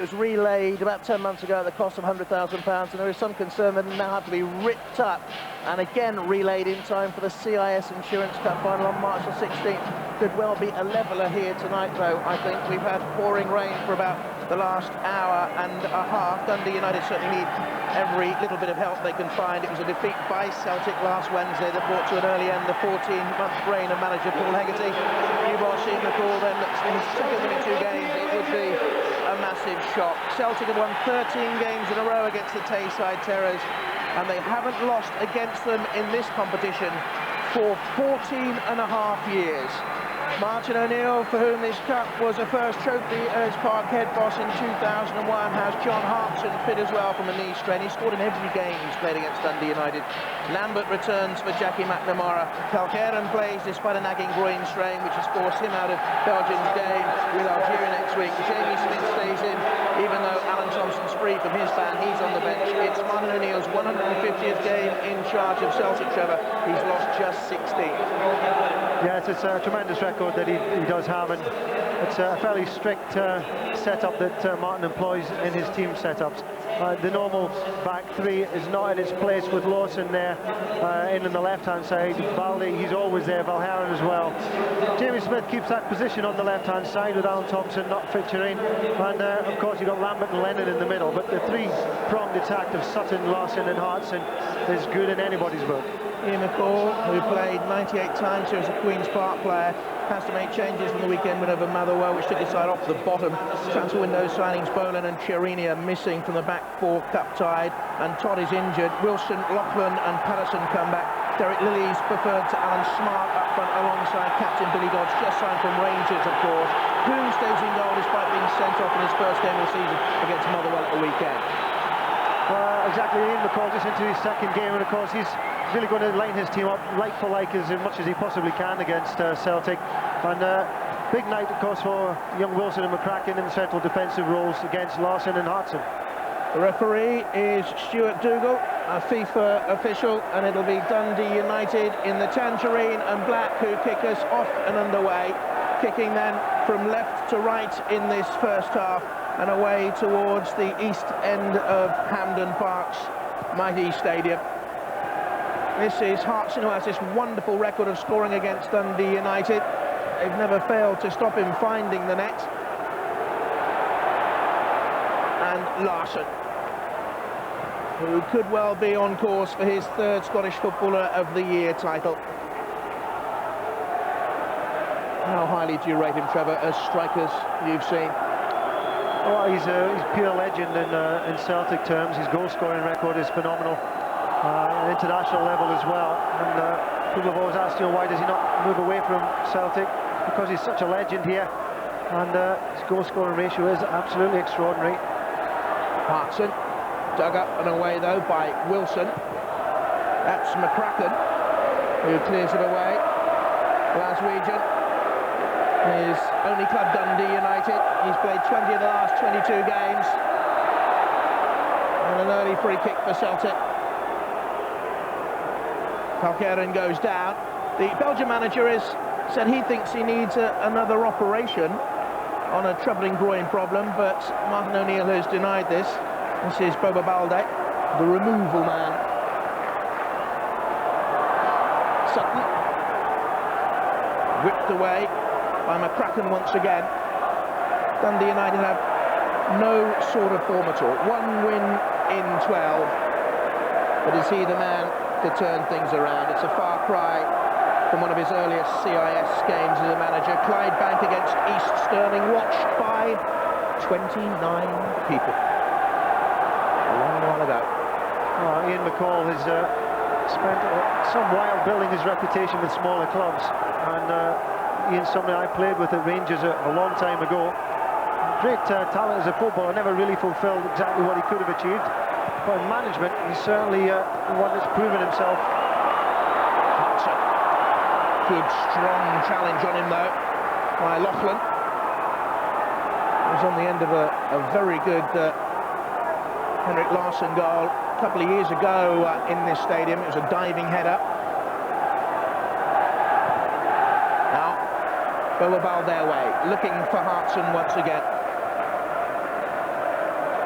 It was relayed about 10 months ago at the cost of £100,000, and there is some concern that it now have to be ripped up and again relayed in time for the CIS Insurance Cup final on March the 16th. Could well be a leveller here tonight, though. I think we've had pouring rain for about the last hour and a half. Dundee United certainly need every little bit of help they can find. It was a defeat by Celtic last Wednesday that brought to an early end the 14-month reign of manager Paul Hegarty. New boss Ian McCall then looks in his second of the 2 games. It would be a massive shock. Celtic have won 13 games in a row against the Tayside Terrors, and they haven't lost against them in this competition for 14 and a half years. Martin O'Neill, for whom this cup was a first trophy as Park head boss in 2001, has John Hartson fit as well from a knee strain. He scored in every game he's played against Dundee United. Lambert returns for Jackie McNamara. Valgaeren plays despite a nagging groin strain, which has forced him out of Belgium's game with Algeria next week. Jamie Smith stays in, even though Alan Thompson's free from his ban. He's on the bench. It's Martin O'Neill's 150th game in charge of Celtic, Trevor. He's lost just 16. Yes, it's a tremendous record that he does have, and it's a fairly strict setup that Martin employs in his team setups. The normal back three is not at its place with Laursen there in on the left-hand side. Balde, he's always there. Valgaeren as well. Jamie Smith keeps that position on the left-hand side with Alan Thompson not featuring, and of course you've got Lambert and Lennon in the middle. But the three-pronged attack of Sutton, Larsson and Hartson is good in anybody's book. Ian McCall, who played 98 times here as a Queen's Park player, has to make changes in the weekend win over Motherwell, which took his side off the bottom. Transfer window signings, Boland and Crainey are missing from the back four cup tide, and Todd is injured. Wilson, Lauchlan and Paterson come back. Derek Lilley's preferred to Alan Smart up front alongside captain Billy Dodds, just signed from Rangers, of course. Combe stays in goal despite being sent off in his first game of the season against Motherwell at the weekend. Exactly, Ian McCall just into his second game, and of course he's really going to line his team up like for like as much as he possibly can against Celtic. And big night, of course, for young Wilson and McCraken in the central defensive roles against Larsson and Hartson. The referee is Stuart Dougal, a FIFA official, and it'll be Dundee United in the tangerine and black who kick us off and underway, kicking then from left to right in this first half and away towards the east end of Hampden Park's mighty stadium. This is Hartson, who has this wonderful record of scoring against Dundee United. They've never failed to stop him finding the net. And Larsson, who could well be on course for his 3rd Scottish Footballer of the Year title. How highly do you rate him, Trevor, as strikers you've seen? Well, he's pure legend in Celtic terms. His goal-scoring record is phenomenal. International level as well, and people have always asked, why does he not move away from Celtic? Because he's such a legend here, and his goal-scoring ratio is absolutely extraordinary. Hartson dug up and away though by Wilson. That's McCraken who clears it away. Glaswegian, his only club Dundee United. He's played 20 of the last 22 games, and an early free kick for Celtic. Valgaeren goes down. The Belgian manager has said he thinks he needs another operation on a troubling groin problem, but Martin O'Neill has denied this. This is Balde, the removal man. Sutton, whipped away by McCraken once again. Dundee United have no sort of form at all. 1 win in 12, but is he the man to turn things around? It's a far cry from one of his earliest CIS games as a manager. Clydebank against East Stirling, watched by 29 people. A long while ago. Ian McCall has spent some while building his reputation with smaller clubs, and Ian's somebody I played with at Rangers a long time ago. Great talent as a footballer, never really fulfilled exactly what he could have achieved. But in management, he's certainly one that's proven himself. Hartson. Good, strong challenge on him, though, by Lauchlan. It was on the end of a very good Henrik Larsson goal a couple of years ago in this stadium. It was a diving header. Now, Balde their way, looking for Hartson once again.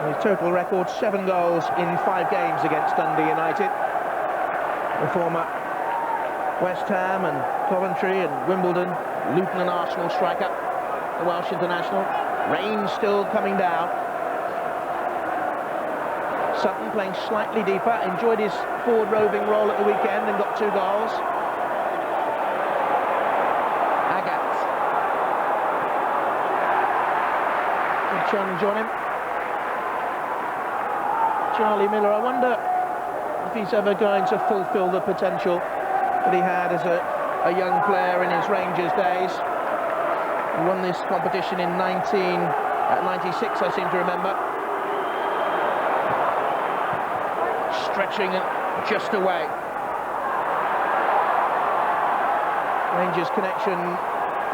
His total record, 7 goals in 5 games against Dundee United. The former West Ham and Coventry and Wimbledon, Luton and Arsenal striker, the Welsh international. Rain still coming down. Sutton playing slightly deeper, enjoyed his forward roving role at the weekend and got 2 goals. Agathe. Good challenge on him. Charlie Miller, I wonder if he's ever going to fulfil the potential that he had as a young player in his Rangers days. He won this competition in 96, I seem to remember. Stretching it just away. Rangers' connection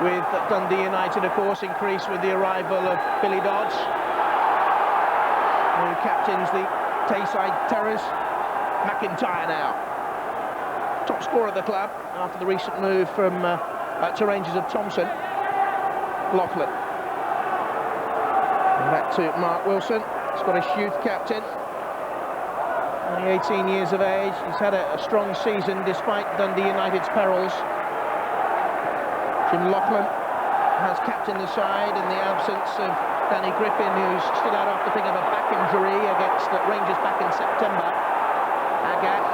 with Dundee United, of course, increased with the arrival of Billy Dodds, who captains the Tayside Terrors. McIntyre now, top scorer of the club after the recent move from to Rangers of Thompson. Lauchlan. And back to Mark Wilson, Scottish youth captain. Only 18 years of age. He's had a strong season despite Dundee United's perils. Jim Lauchlan has captained the side in the absence of Danny Griffin, who's stood out after picking up a back injury against the Rangers back in September. Agathe,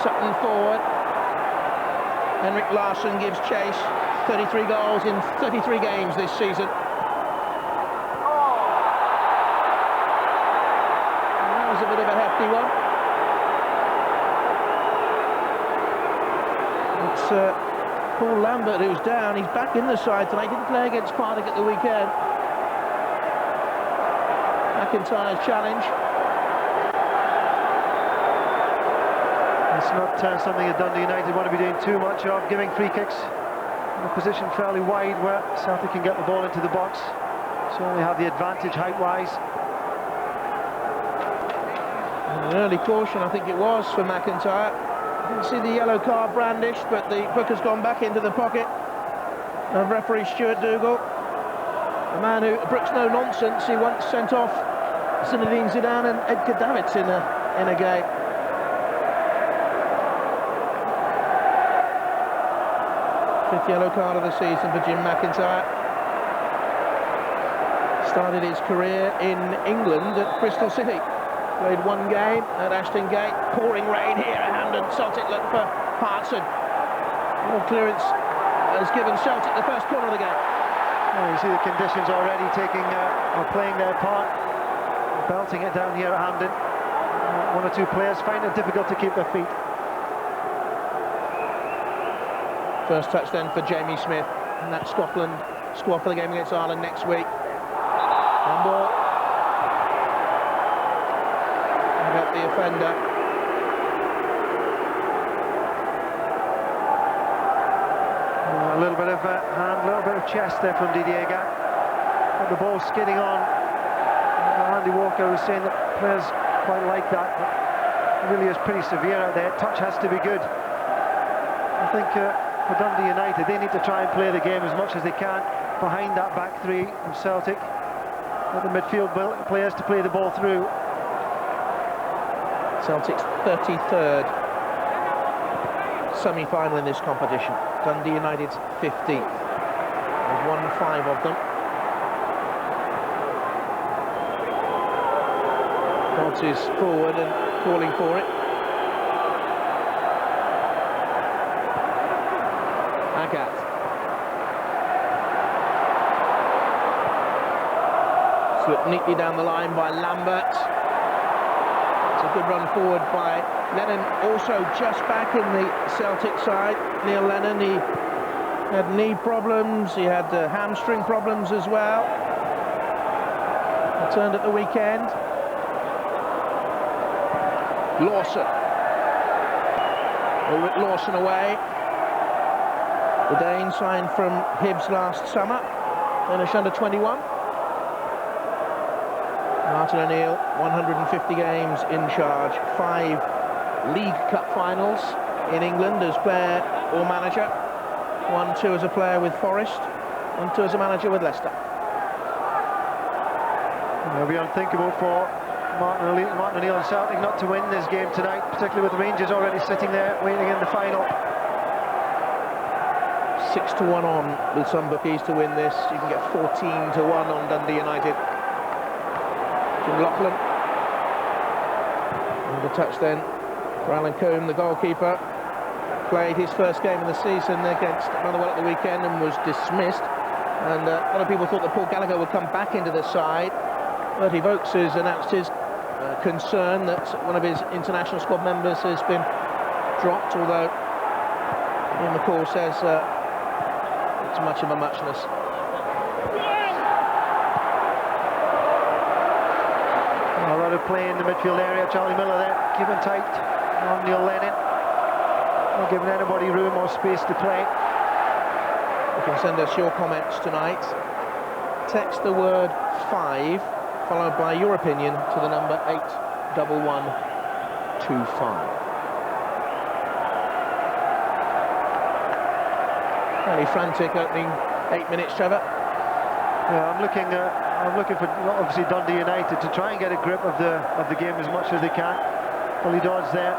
Sutton forward. Henrik Larsson gives chase. 33 goals in 33 games this season. And that was a bit of a hefty one. It's Paul Lambert who's down. He's back in the side tonight. He didn't play against Partick at the weekend. McIntyre's challenge. It's not something that Dundee United want to be doing too much of, giving free kicks in a position fairly wide where Celtic can get the ball into the box. So they have the advantage height-wise. An early caution, I think it was, for McIntyre. Didn't see the yellow card brandished, but the book has gone back into the pocket of referee Stuart Dougal, a man who brooks no nonsense. He once sent off Zinedine Zidane and Edgar Davids in a game. Fifth yellow card of the season for Jim McIntyre. Started his career in England at Bristol City. Played 1 game at Ashton Gate. Pouring rain here at Hampden. Celtic look for Hartson. More clearance has given Celtic the first corner of the game. Well, you see the conditions already playing their part. Belting it down here at Hampden. 1 or 2 players find it difficult to keep their feet. First touch then for Jamie Smith in that Scotland squad for the game against Ireland next week. One ball. About the offender. A little bit of hand, a little bit of chest there from Didier Gant. But the ball skidding on. Andy Walker was saying that players quite like that, but it really is pretty severe out there. Touch has to be good. I think for Dundee United, they need to try and play the game as much as they can behind that back 3 of Celtic. Let the midfield players to play the ball through. Celtic's 33rd semi-final in this competition. Dundee United's 15th. They've won 5 of them. Dodds is forward and calling for it. Agathe. Slipped neatly down the line by Lambert. It's a good run forward by Lennon, also just back in the Celtic side. Neil Lennon, he had knee problems, he had hamstring problems as well. Returned at the weekend. Laursen. Ulrich Laursen away. The Dane signed from Hibs last summer, finished under 21. Martin O'Neill, 150 games in charge, 5 League Cup finals in England as player or manager, 1-2 as a player with Forest, 1-2 as a manager with Leicester. It'll be unthinkable for Martin O'Neill and Celtic not to win this game tonight, particularly with Rangers already sitting there waiting in the final. 6-1 on with some bookies to win this. You can get 14-1 on Dundee United. Lauchlan. And the touch then for Alan Combe, the goalkeeper. Played his first game of the season against Motherwell at the weekend and was dismissed. And a lot of people thought that Paul Gallacher would come back into the side. Bertie Vokes has announced his concern that one of his international squad members has been dropped, although Ian McCall says it's much of a muchness. A lot of play in the midfield area. Charlie Miller there, keeping tight on Neil Lennon. Not giving anybody room or space to play. You can send us your comments tonight. Text the word 5, followed by your opinion, to the number 81125. Fairly frantic opening 8 minutes, Trevor. Yeah, I'm looking for obviously Dundee United to try and get a grip of the game as much as they can. Billy Dodds there,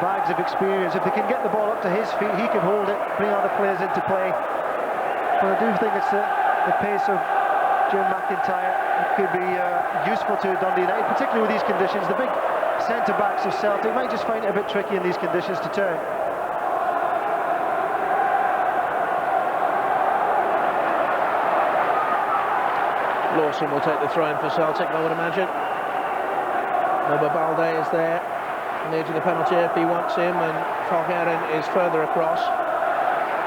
bags of experience. If they can get the ball up to his feet, he can hold it, bring other players into play. But I do think it's the pace of Jim McIntyre. It could be useful to Dundee United, particularly with these conditions. The big centre-backs of Celtic might just find it a bit tricky in these conditions to turn. Laursen will take the throw-in for Celtic, I would imagine. Balde is there, near to the penalty if he wants him, and Valgaeren is further across.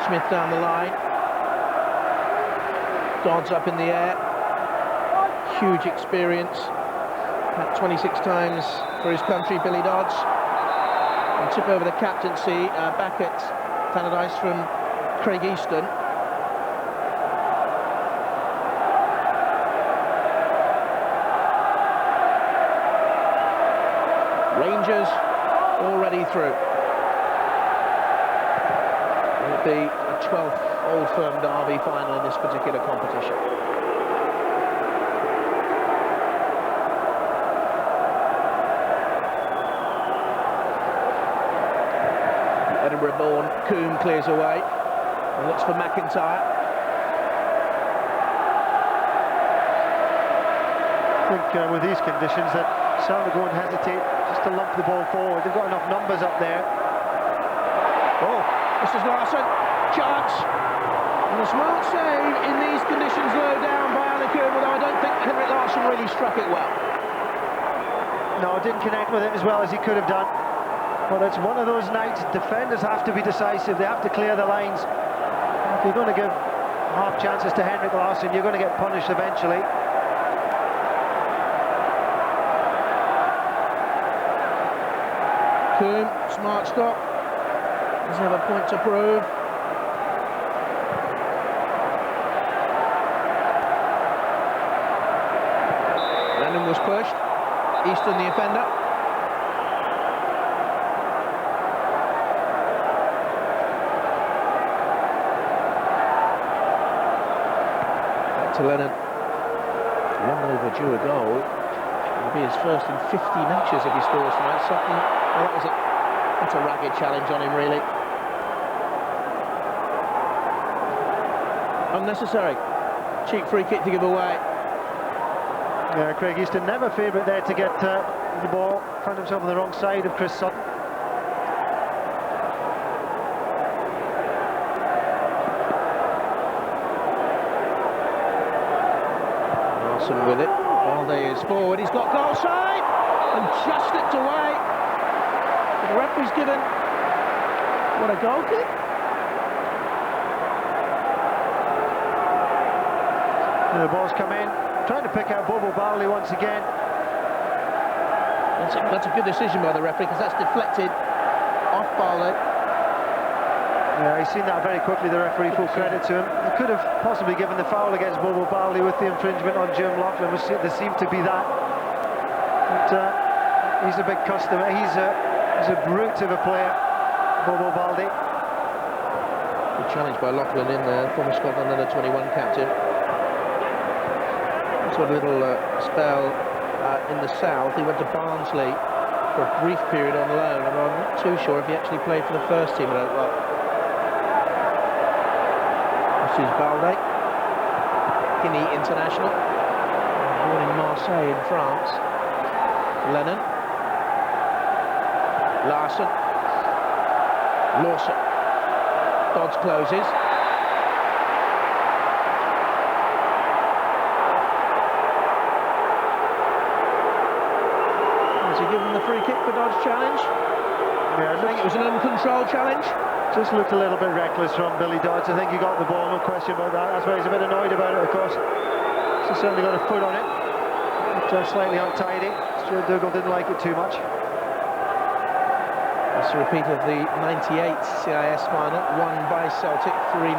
Smith down the line. Dodds up in the air. Huge experience. About 26 times for his country, Billy Dodds. And took over the captaincy back at Fernandez from Craig Easton. Rangers already through. It'll be a 12th Old Firm derby final in this particular competition. Edinburgh-born Combe clears away and looks for McIntyre. I think with these conditions that Celtic won't hesitate just to lump the ball forward. They've got enough numbers up there. Oh, this is Larsson. Chance. And a smart save in these conditions, low down by Alan Combe, although I don't think Henrik Larsson really struck it well. No, didn't connect with it as well as he could have done. But it's one of those nights defenders have to be decisive. They have to clear the lines. If you're going to give half chances to Henrik Larsson, you're going to get punished eventually. Combe, smart stop. Doesn't have a point to prove. Lennon was pushed. Easton the offender. Back to Lennon. Long overdue a goal. It'll be his first in 50 matches if he scores tonight. Sutton, well, that's a ragged challenge on him, really. Unnecessary. Cheap free kick to give away. Yeah, Craig Easton never favourite there to get the ball. Found himself on the wrong side of Chris Sutton. Larsson with it. Balde is forward. He's got goal side and just slipped away. The referee's given what, a goal kick? And the ball's come in. Trying to pick out Balde once again. That's a good decision by the referee, because that's deflected off Balde. Yeah, he's seen that very quickly, the referee, full credit to him. He could have possibly given the foul against Balde with the infringement on Jim Lauchlan. There seemed to be that. But he's a big customer. He's a brute of a player, Balde. Good challenge by Lauchlan in there, former Scotland under 21 captain. to a little spell in the south. He went to Barnsley for a brief period on loan, and I'm not too sure if he actually played for the first team. Well, this is Balde, Guinea international, born in Marseille in France. Lennon, Larsson, Laursen, Dodds closes. Has he given the free kick for Dodds' challenge? Yeah, I think it was an uncontrolled challenge. Just looked a little bit reckless from Billy Dodds. I think he got the ball, no question about that. That's why he's a bit annoyed about it, of course. He's certainly got a foot on it. But, slightly untidy. Stuart Dougal didn't like it too much. It's a repeat of the '98 CIS final, won by Celtic 3-0.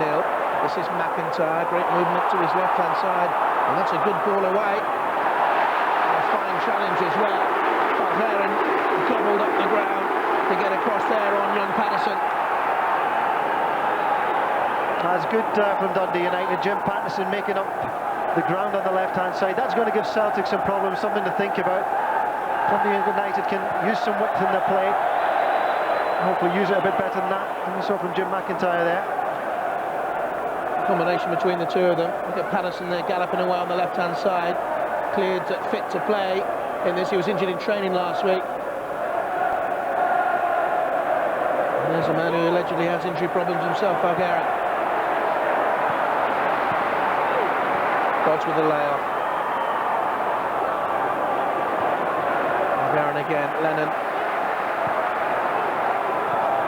This is McIntyre, great movement to his left-hand side, and that's a good ball away. And a fine challenge as well. Valgaeren gobbled up the ground to get across there on young Paterson. That's good from Dundee United. Jim Paterson making up the ground on the left-hand side. That's going to give Celtic some problems, something to think about. Dundee United can use some width in their play. Hopefully use it a bit better than that, than we saw from Jim McIntyre there. Combination between the two of them. Look at Paterson there galloping away on the left-hand side. Cleared, fit to play in this. He was injured in training last week. And there's a man who allegedly has injury problems himself, Valgaeren. Dodds with a layoff. Valgaeren again, Lennon.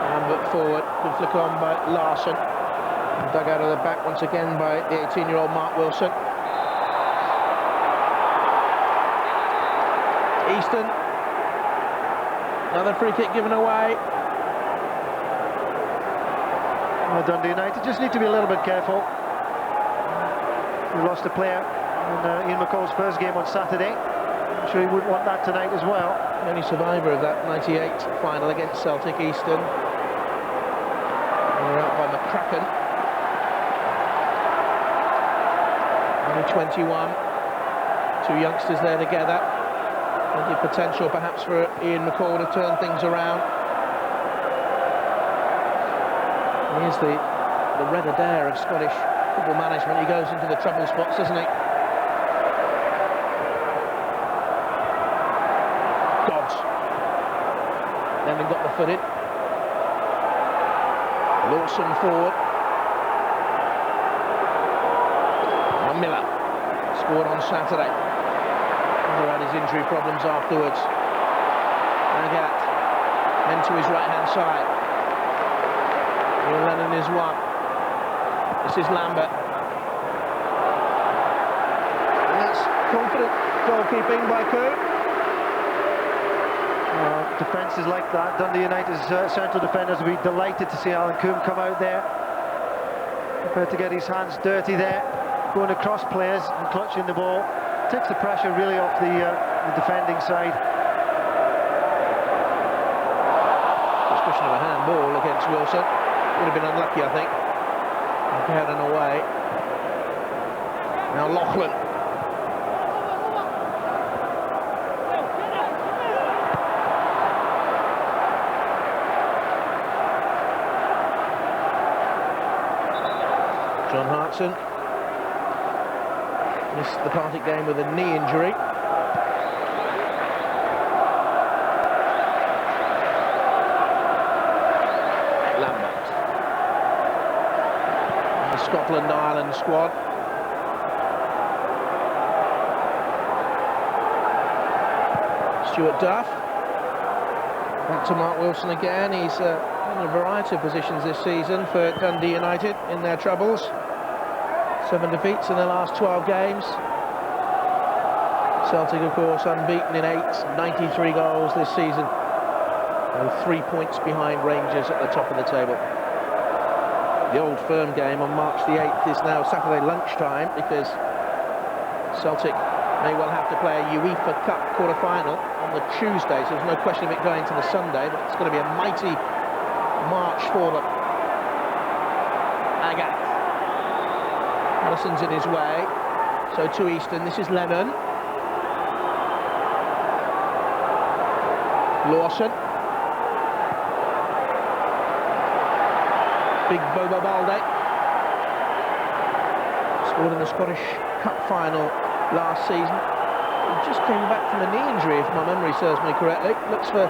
Lambert forward, good flick on by Larsson. Dug out of the back once again by the 18-year-old Mark Wilson. Easton. Another free kick given away. Well, Dundee United just need to be a little bit careful. We lost a player in Ian McCall's first game on Saturday. I'm sure he would want that tonight as well. The only survivor of that '98 final against Celtic, Easton. They're out by McCraken. Only 21. Two youngsters there together. Plenty of potential perhaps for Ian McCall to turn things around. Here's the red Adair of Scottish football management. He goes into the trouble spots, doesn't he? Dodds. Lennon got the foot in. Laursen forward. Now Miller scored on Saturday. Had his injury problems afterwards. Agathe then to his right-hand side. Lennon is one. This is Lambert. And that's confident goalkeeping by Combe. Defences like that, Dundee United's central defenders will be delighted to see Alan Combe come out there. Prepared to get his hands dirty there, going across players and clutching the ball. Takes the pressure really off the defending side. Suspicion of a handball against Wilson. Would have been unlucky, I think. Heading away. Now Lauchlan. John Hartson missed the Partick game with a knee injury. Lambert. The Scotland-Ireland squad. Stuart Duff. Back to Mark Wilson again. He's in a variety of positions this season for Dundee United in their troubles. 7 defeats in their last 12 games. Celtic, of course, unbeaten in 8, 93 goals this season. And 3 points behind Rangers at the top of the table. The Old Firm game on March the 8th is now Saturday lunchtime because Celtic may well have to play a UEFA Cup quarter-final on the Tuesday, so there's no question of it going to the Sunday, but it's going to be a mighty march for them. Agathe. Hartson's in his way. So to Easton, this is Lennon. Laursen. Big Bobo Balde. Scored in the Scottish Cup final last season. He just came back from a knee injury, if my memory serves me correctly. Looks for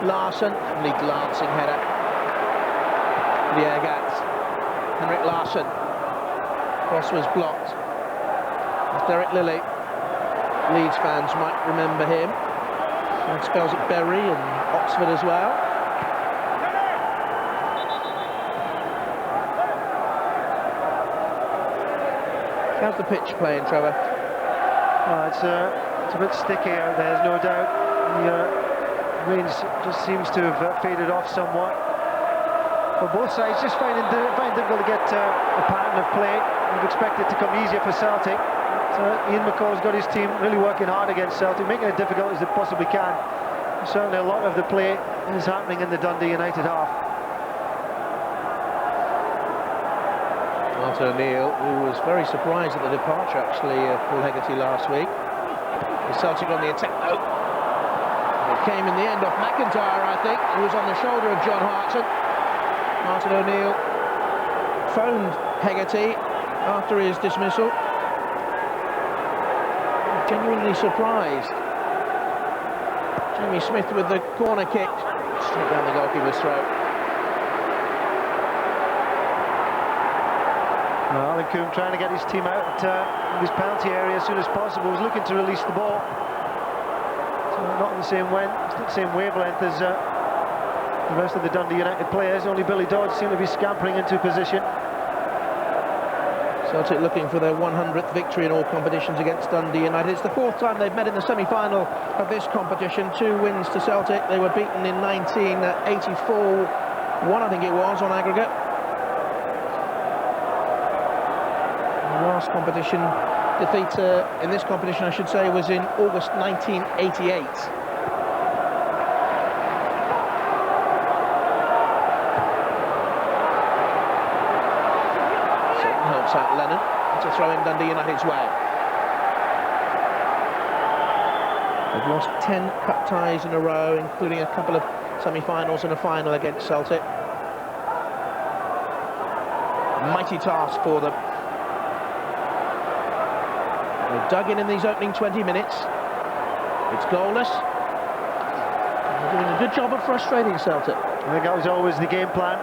Larsson. Lovely glancing header. The Agathe. Henrik Larsson. Cross was blocked. That's Derek Lilley. Leeds fans might remember him. Had spells at Bury and Oxford as well. How's the pitch playing, Trevor? It's a bit sticky out there, there's no doubt. The rain just seems to have faded off somewhat. But both sides just find it difficult to get a pattern of play. You'd expect it to come easier for Celtic. So Ian McCall's got his team really working hard against Celtic, making it difficult as they possibly can. Certainly a lot of the play is happening in the Dundee United half. Martin O'Neill, who was very surprised at the departure actually of Paul Hegarty last week. The Celtic on the attack though. It came in the end off McIntyre, I think, who was on the shoulder of John Hartson. Martin O'Neill phoned Hegarty after his dismissal. Genuinely surprised. Jamie Smith with the corner kick straight down the goalkeeper's throat. Well, Alan Combe trying to get his team out of this penalty area as soon as possible. Was looking to release the ball. So not in the same wavelength as the rest of the Dundee United players. Only Billy Dodds seemed to be scampering into position. Celtic looking for their 100th victory in all competitions against Dundee United. It's the fourth time they've met in the semi-final of this competition. 2 wins to Celtic. They were beaten in 1984, 1 I think it was on aggregate. The last competition defeat in this competition, I should say, was in August 1988. Out Lennon to throw in Dundee United's way. They've lost 10 cup ties in a row, including a couple of semi-finals and a final against Celtic. Mighty task for them. They've dug in these opening 20 minutes. It's goalless. They're doing a good job of frustrating Celtic. I think that was always the game plan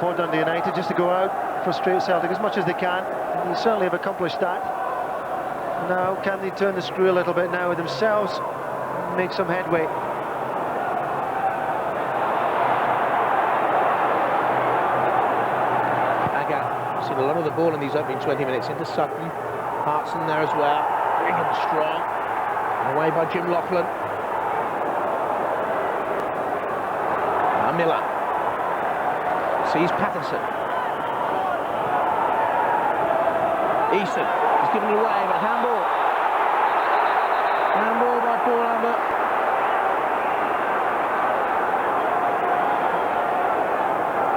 for Dundee United, just to go out, frustrate Celtic as much as they can. And they certainly have accomplished that. Now, can they turn the screw a little bit now with themselves and make some headway? Agathe, seen a lot of the ball in these opening 20 minutes into Sutton. Hartson there as well, big and strong. Away by Jim Lauchlan. Now Miller sees Paterson. Easton is given it away, but handball. Handball by Paul Lambert.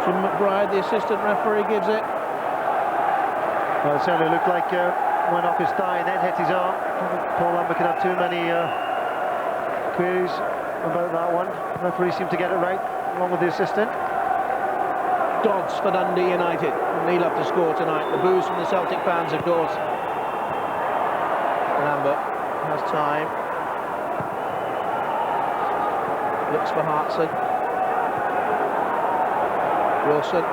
Jim McBride, the assistant referee, gives it. Well, it certainly looked like went off his thigh and then hit his arm. I don't think Paul Lambert can have too many queries about that one. The referee seemed to get it right, along with the assistant. Dodds for Dundee United. They love to score tonight. The boos from the Celtic fans, of course. Lambert has time. Looks for Hartson. Wilson.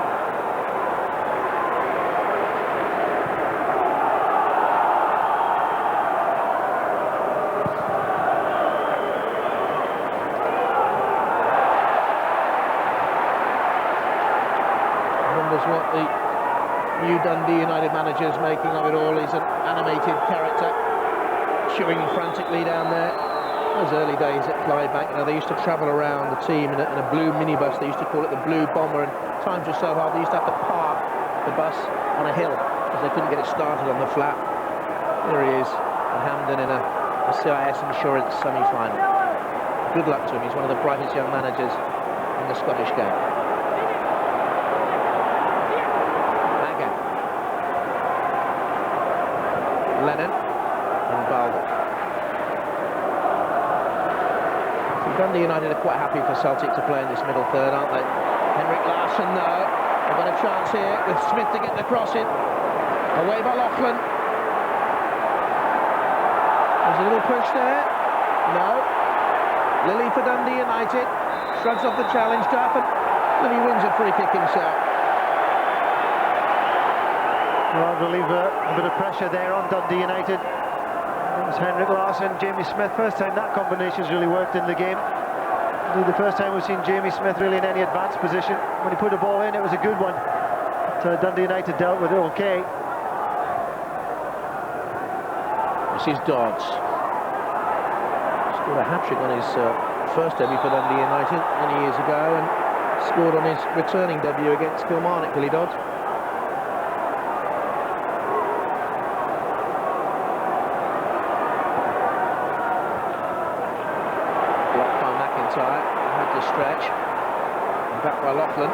What the new Dundee United manager is making of it all. He's an animated character, chewing frantically down there. Those early days at Clydebank, they used to travel around the team in a blue minibus. They used to call it the Blue Bomber, and times were so hard they used to have to park the bus on a hill because they couldn't get it started on the flat. There he is at Hampden in a CIS Insurance semi-final. Good luck to him. He's one of the brightest young managers in the Scottish game. Lennon and Balde. So Dundee United are quite happy for Celtic to play in this middle third, aren't they? Larsson, though, they've got a chance here with Smith to get the cross in. Away by Lauchlan. There's a little push there. No. Lilley for Dundee United. Shrugs off the challenge, Duff, and he wins a free kick himself. Well, I believe a bit of pressure there on Dundee United. It was Larsson, Jamie Smith. First time that combination's really worked in the game. The first time we've seen Jamie Smith really in any advanced position. When he put the ball in, it was a good one. But, Dundee United dealt with it okay. This is Dodds. Scored a hat-trick on his first debut for Dundee United many years ago, and scored on his returning debut against Kilmarnock, Billy Dodds. Blocked by McIntyre, had to stretch, and back by Lauchlan.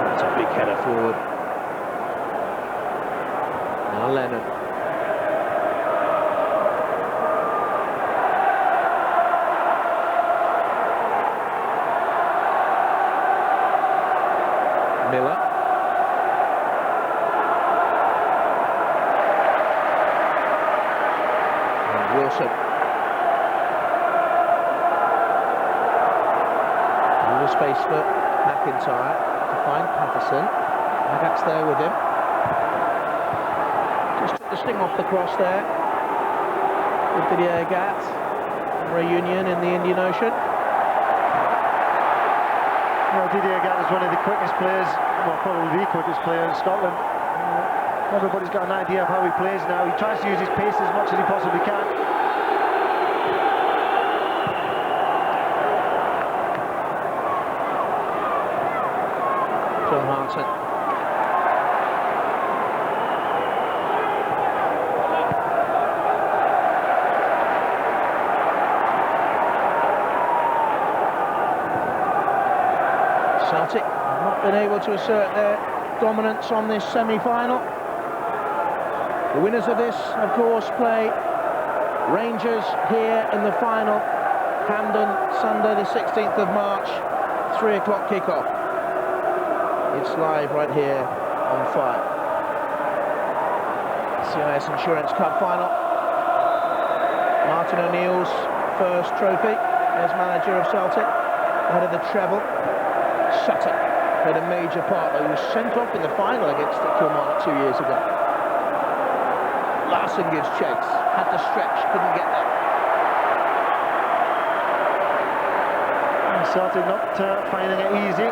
That's a big header forward. Now Lennon. Miller. And Wilson. A little space for McIntyre to find Paterson. Agathe there with him. Just took the sting off the cross there. With the Agathe. Reunion in the Indian Ocean. Well, Didier Agathe is one of the quickest players, well, probably the quickest player in Scotland. Everybody's got an idea of how he plays now. He tries to use his pace as much as he possibly can. John Hartson. Celtic have not been able to assert their dominance on this semi-final. The winners of this, of course, play Rangers here in the final. Hampden, Sunday the 16th of March, 3 o'clock kick-off. It's live right here on 5. CIS Insurance Cup final. Martin O'Neill's first trophy as manager of Celtic, ahead of the treble. Sutton played a major part, though he was sent off in the final against Kilmarnock 2 years ago. Larsson gives chase, had to stretch, couldn't get there. And Celtic not finding it easy.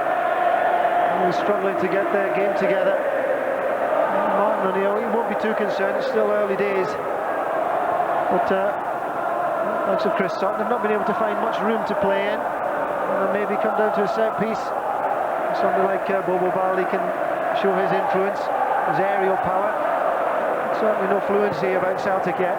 He's struggling to get their game together. Martin O'Neill, he won't be too concerned, it's still early days. But likes of Chris Sutton have not been able to find much room to play in. And maybe come down to a set piece. Somebody like Balde can show his influence, his aerial power. Certainly no fluency about Celtic yet.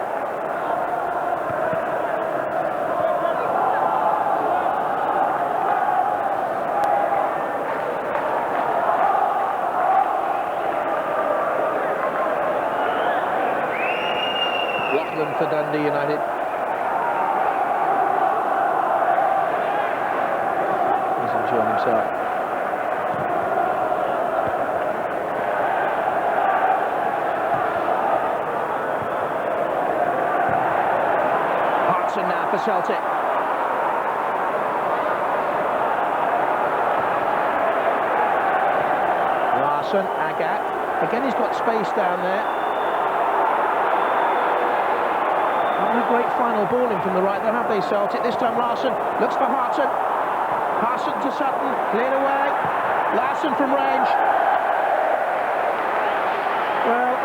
Lauchlan for Dundee United. He's enjoying himself. Now for Celtic. Larsson, Agathe. Again, he's got space down there. Not a great final ball in from the right, though, have they, Celtic? This time Larsson looks for Hartson. Hartson to Sutton, cleared away. Larsson from range. Well,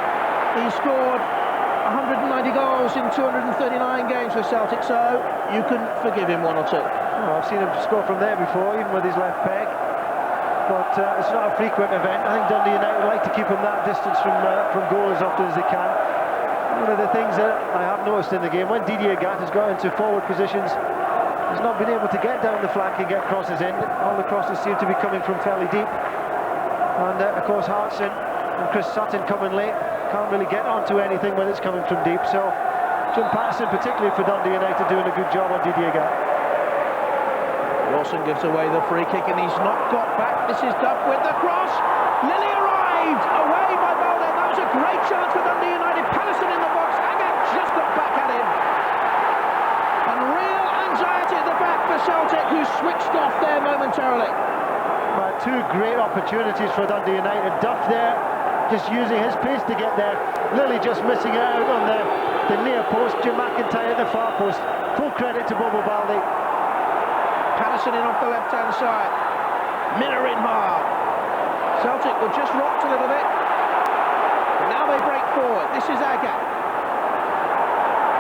he scored 190 goals in 239 games for Celtic, so you can forgive him 1 or 2. Well, I've seen him score from there before, even with his left peg. But it's not a frequent event. I think Dundee United would like to keep him that distance from goal as often as they can. One of the things that I have noticed in the game, when Didier Agathe has got into forward positions, he's not been able to get down the flank and get crosses in. All the crosses seem to be coming from fairly deep. And of course Hartson and Chris Sutton coming late, can't really get onto anything when it's coming from deep. So Jim Paterson, particularly for Dundee United, doing a good job on Didier Agathe. Laursen gives away the free kick and he's not got back. This is Duff with the cross. Lilley arrived, away by Balde. That was a great chance for Dundee United. Paterson in the box. Agathe just got back at him. And real anxiety at the back for Celtic, who switched off there momentarily. Two great opportunities for Dundee United. Duff there, just using his pace to get there. Lilley just missing it out on the near post. Jim McIntyre at the far post. Full credit to Bobo Balde. Paterson in off the left-hand side. Miller in hard. Celtic were just rocked a little bit. And now they break forward. This is Agathe.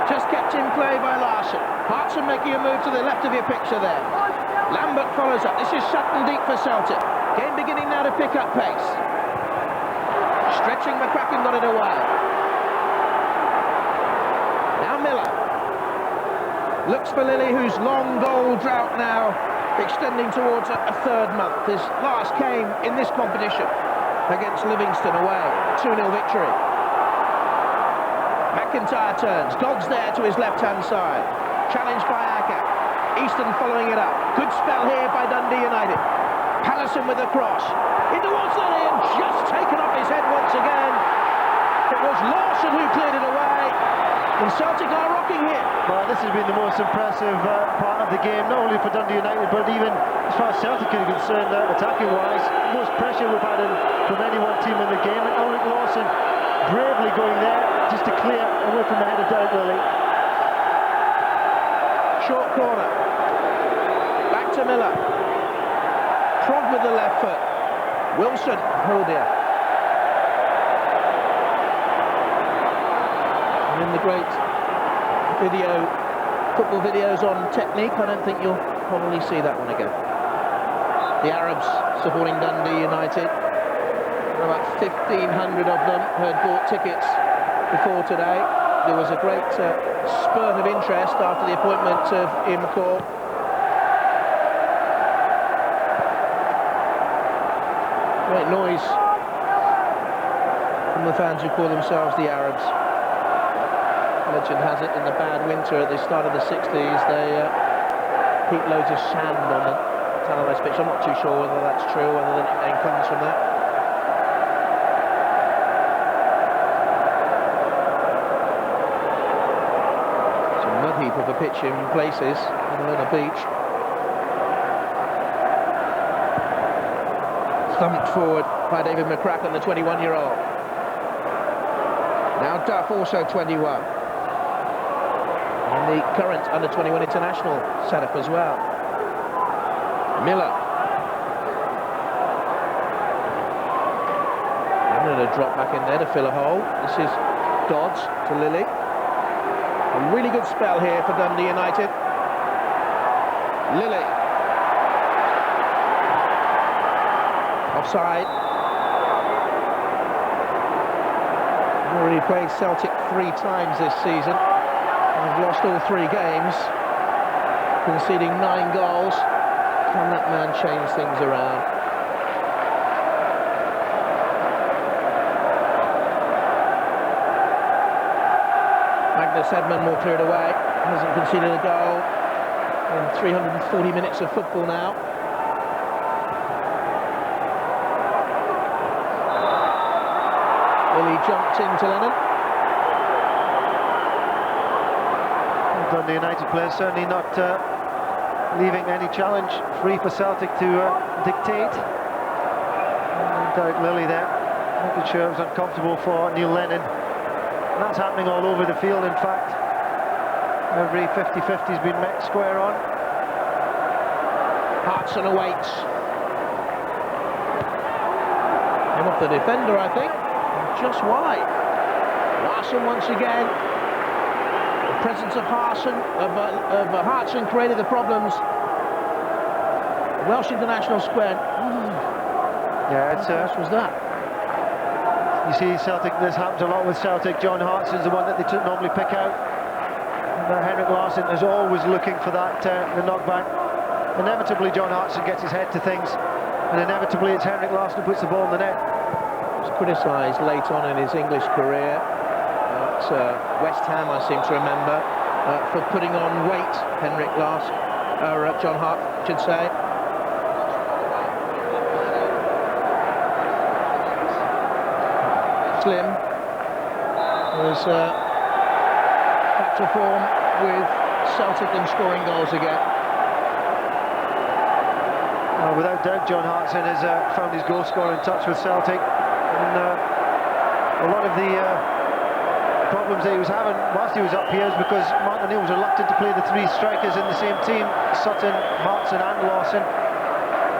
Just kept in play by Larsson. Hartson making a move to the left of your picture there. Lambert follows up. This is Sutton deep for Celtic. Game beginning now to pick up pace. Stretching, McCraken got it away. Now Miller. Looks for Lilley, whose long goal drought now extending towards a third month. His last came in this competition against Livingston away. 2-0 victory. McIntyre turns. Dodds there to his left-hand side. Challenged by Agathe. Easton following it up. Good spell here by Dundee United. Paterson with a cross. In towards Lilley and just taken off his head once again. It was Laursen who cleared it away. And Celtic are rocking here. Well, this has been the most impressive part of the game, not only for Dundee United, but even as far as Celtic are concerned, attacking-wise. Most pressure we've had from any one team in the game. And Ulrich Laursen bravely going there just to clear away from the head of Derek Lilley. Short corner. Back to Miller. Prod with the left foot. Wilson, oh dear. And in the great football videos on technique, I don't think you'll probably see that one again. The Arabs supporting Dundee United. About 1,500 of them had bought tickets before today. There was a great spurt of interest after the appointment of Ian McCall. Great noise from the fans who call themselves the Arabs. Legend has it, in the bad winter at the start of the 60s, they heaped loads of sand on the Tannadice pitch. I'm not too sure whether that's true, whether the nickname comes from that. Heap of a pitch in places, let alone a beach. Thumped forward by David McCraken, the 21-year-old. Now Duff, also 21. And the current under-21 international setup as well. Miller. And then a drop back in there to fill a hole. This is Dodds to Lilley. A really good spell here for Dundee United. Lilley. Offside. Already played Celtic 3 times this season. And have lost all 3 games. Conceding 9 goals. Can that man change things around? Hedman more cleared away, hasn't conceded a goal in 340 minutes of football now. Lilley jumped into Lennon. Dundee United players certainly not leaving any challenge free for Celtic to dictate. And Derek Lilley there, making sure it was uncomfortable for Neil Lennon. And that's happening all over the field, in fact. Every 50-50 has been met square on. Hartson awaits. Came off the defender, I think. Just wide. Larsson once again. The presence of Hartson created the problems. Welsh international square. Yeah, it's what was that? You see Celtic, this happens a lot with Celtic. John Hartson's the one that they normally pick out. And Henrik Larsson is always looking for that the knockback. Inevitably John Hartson gets his head to things and inevitably it's Henrik Larsson who puts the ball in the net. He was criticised late on in his English career at West Ham, I seem to remember, for putting on weight, Henrik Larsson, or John Hart, I should say. Slim was back to form with Celtic and scoring goals again. Without doubt, John Hartson has found his goal-scoring touch with Celtic, and a lot of the problems that he was having whilst he was up here is because Martin O'Neill was reluctant to play the three strikers in the same team, Sutton, Hartson and Laursen.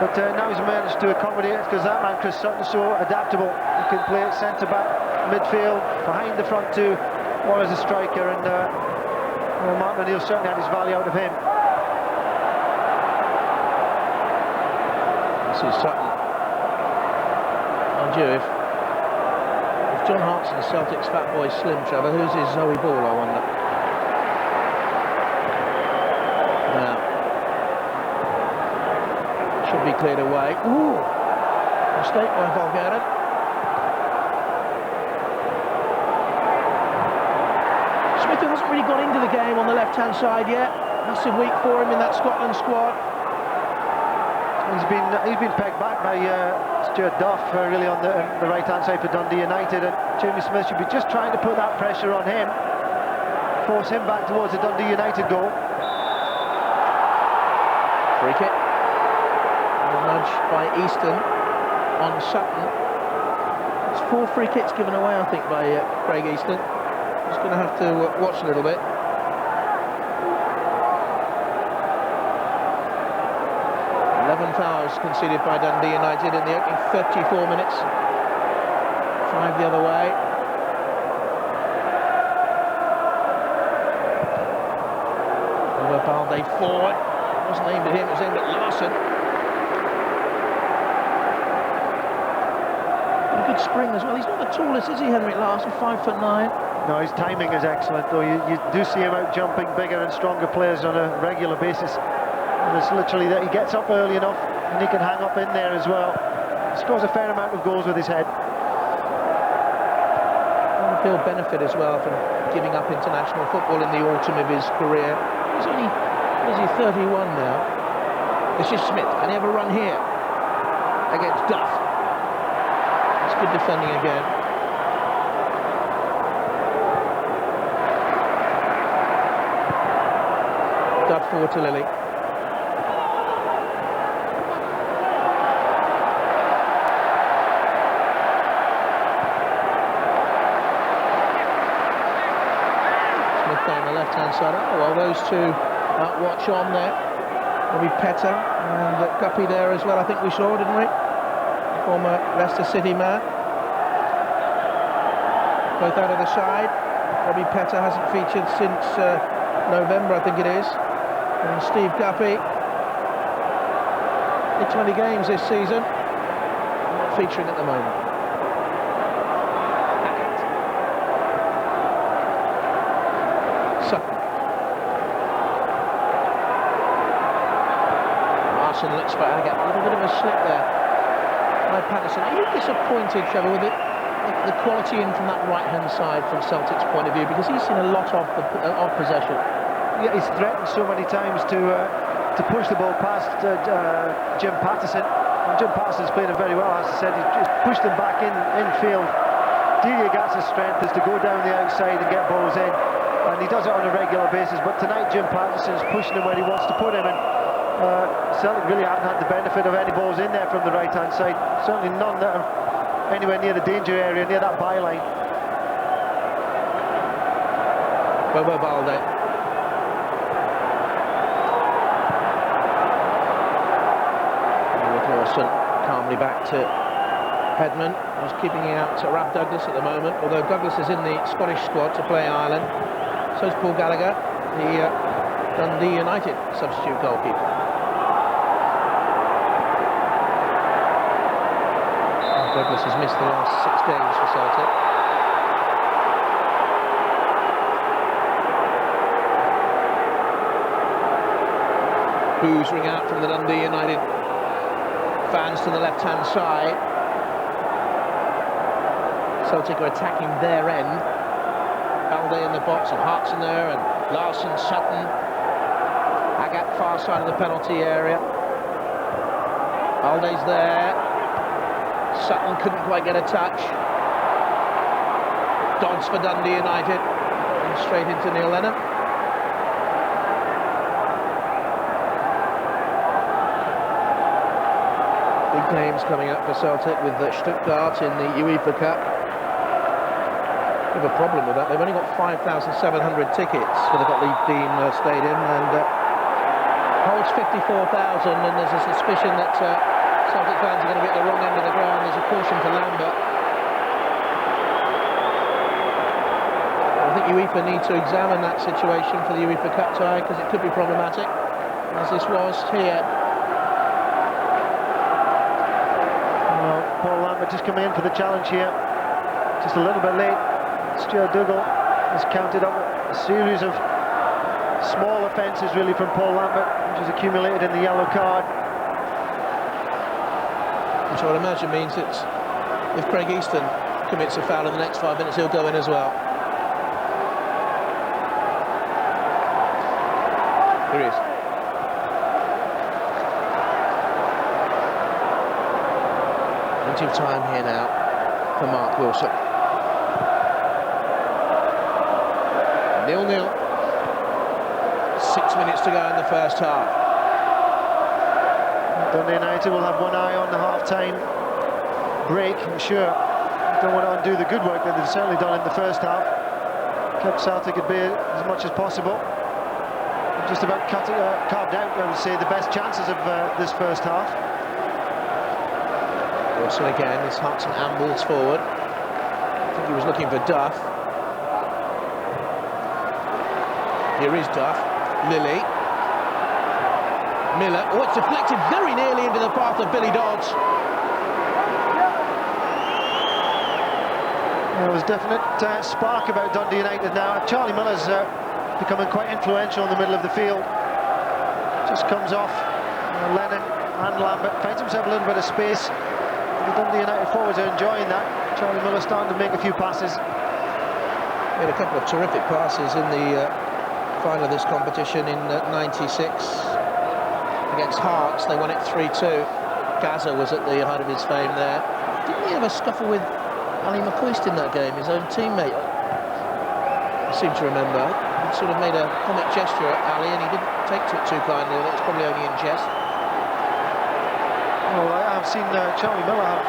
But now he's managed to accommodate it because that man, Chris Sutton, is so adaptable. He can play at centre-back, midfield, behind the front two, or as a striker, and Martin O'Neill certainly had his value out of him. This is Sutton. Mind you, if John Hartson, Celtic's fat boy Slim, Trevor, who's his Zoe Ball, I wonder? Now, should be cleared away. Ooh, mistake by Valgaeren. Smith, who hasn't really got into the game on the left-hand side yet. Massive week for him in that Scotland squad. He's been pegged back by Stuart Duff really on the right-hand side for Dundee United, and Jamie Smith should be just trying to put that pressure on him, force him back towards the Dundee United goal. Free kick. A nudge by Easton on Sutton. It's 4 free kicks given away, I think, by Craig Easton. He's going to have to watch a little bit. 11 fouls conceded by Dundee United in the opening 34 minutes. 5 the other way. Over Balde forward. It wasn't aimed at him, it was aimed at Larsson. A good spring as well. He's not the tallest, is he, Henrik Larsson? 5'9". No, his timing is excellent, though. You do see him out jumping bigger and stronger players on a regular basis. And it's literally that he gets up early enough and he can hang up in there as well. He scores a fair amount of goals with his head. He'll benefit as well from giving up international football in the autumn of his career. He's only, what is he, 31 now? This is Smith. Can he have a run here against Duff? It's good defending again. Duff forward to Lilley. Left-hand side. Oh, well, those two watch on there. There'll be Petter and Guppy there as well, I think we saw, didn't we? Former Leicester City man. Both out of the side. Robbie Petter hasn't featured since November, I think it is. And Steve Guppy, in 20 games this season, not featuring at the moment. Sutton. Larsson looks for Agathe. A little bit of a slip there by Paterson. Are you disappointed, Trevor, with the quality in from that right-hand side from Celtic's point of view? Because he's seen a lot of possession. Yeah, he's threatened so many times to push the ball past Jim Paterson. And Jim Paterson's played it very well, as I said. He's pushed them back in field. Delia Gatz's strength is to go down the outside and get balls in. And he does it on a regular basis, but tonight Jim Paterson's pushing him where he wants to put him, and Celtic really haven't had the benefit of any balls in there from the right-hand side. Certainly none that are anywhere near the danger area, near that byline. Bobo Balde. With Laursen calmly back to Hedman. Who's keeping out to Rab Douglas at the moment, although Douglas is in the Scottish squad to play Ireland. So is Paul Gallacher, the Dundee United substitute goalkeeper. Douglas has missed the last 6 games for Celtic. Boos ring out from the Dundee United Fans to the left-hand side. Celtic are attacking their end. Balde in the box, and Hartson there, and Laursen, Sutton. Agathe far side of the penalty area. Balde's there. Sutton couldn't quite get a touch. Dodds for Dundee United. And straight into Neil Lennon. Big games coming up for Celtic with Stuttgart in the UEFA Cup. We have a problem with that. They've only got 5,700 tickets for the Gottlieb Dean Stadium, and holds 54,000, and there's a suspicion that Celtic fans are going to be at the wrong end of the ground. There's a caution for Lambert. I think UEFA need to examine that situation for the UEFA Cup tie, because it could be problematic, as this was here. Well, Paul Lambert just coming in for the challenge here, just a little bit late. Stuart Dougal has counted up a series of small offences really from Paul Lambert, which has accumulated in the yellow card. Which I would imagine means that if Craig Easton commits a foul in the next 5 minutes, he'll go in as well. Here he is. Plenty of time here now for Mark Wilson. 0-0. 6 minutes to go in the first half. Dundee United will have one eye on the half-time break, I'm sure. Don't want to undo the good work that they've certainly done in the first half. Kept Celtic at bay as much as possible. Just about carved out, I would say, the best chances of this first half. Wilson again, as Hartson ambles forward. I think he was looking for Duff. Here is Duff. Lilley. Miller. Oh, it's deflected very nearly into the path of Billy Dodds. There was definite spark about Dundee United now. Charlie Miller's becoming quite influential in the middle of the field. Just comes off Lennon and Lambert, finds himself a little bit of space. The Dundee United forwards are enjoying that. Charlie Miller starting to make a few passes. He had a couple of terrific passes in the final of this competition in '96 against Hearts. They won it 3-2. Gaza was at the height of his fame there. Didn't he have a scuffle with Ali McCoist in that game, his own teammate? I seem to remember. He sort of made a comic gesture at Ali, and he didn't take to it too kindly. That's probably only in jest. Well, I have seen Charlie Miller have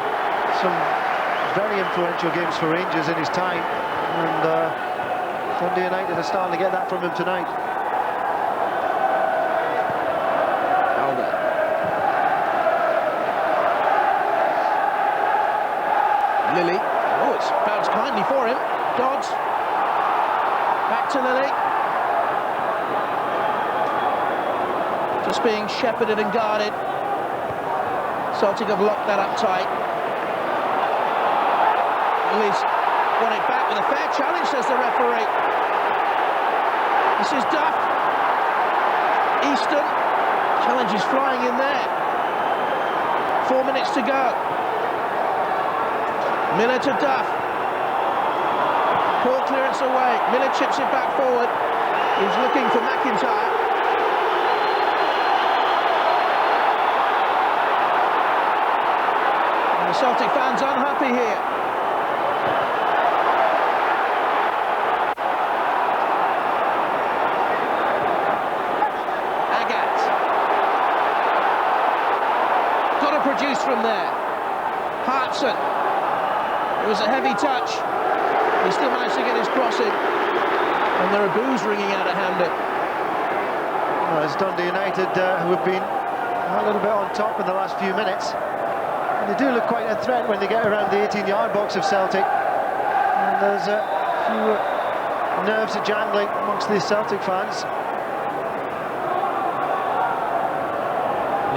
some very influential games for Rangers in his time, and Dundee United are starting to get that from him tonight. Balde. Lilley. Oh, it's bounced kindly for him. Dodds. Back to Lilley. Just being shepherded and guarded. Celtic have locked that up tight. Lilley's won it back with a fair challenge, says the referee. This is Duff. Easton. Challenge is flying in there. 4 minutes to go. Miller to Duff. Poor clearance away. Miller chips it back forward. He's looking for McIntyre. And the Celtic fans unhappy here. Agathe. Got to produce from there. Hartson. It was a heavy touch. He still managed to get his crossing. And there are boos ringing out at Hampden. Well, it's Dundee United who have been a little bit on top in the last few minutes. And they do look quite a threat when they get around the 18-yard box of Celtic. And there's a few nerves are jangling amongst the Celtic fans.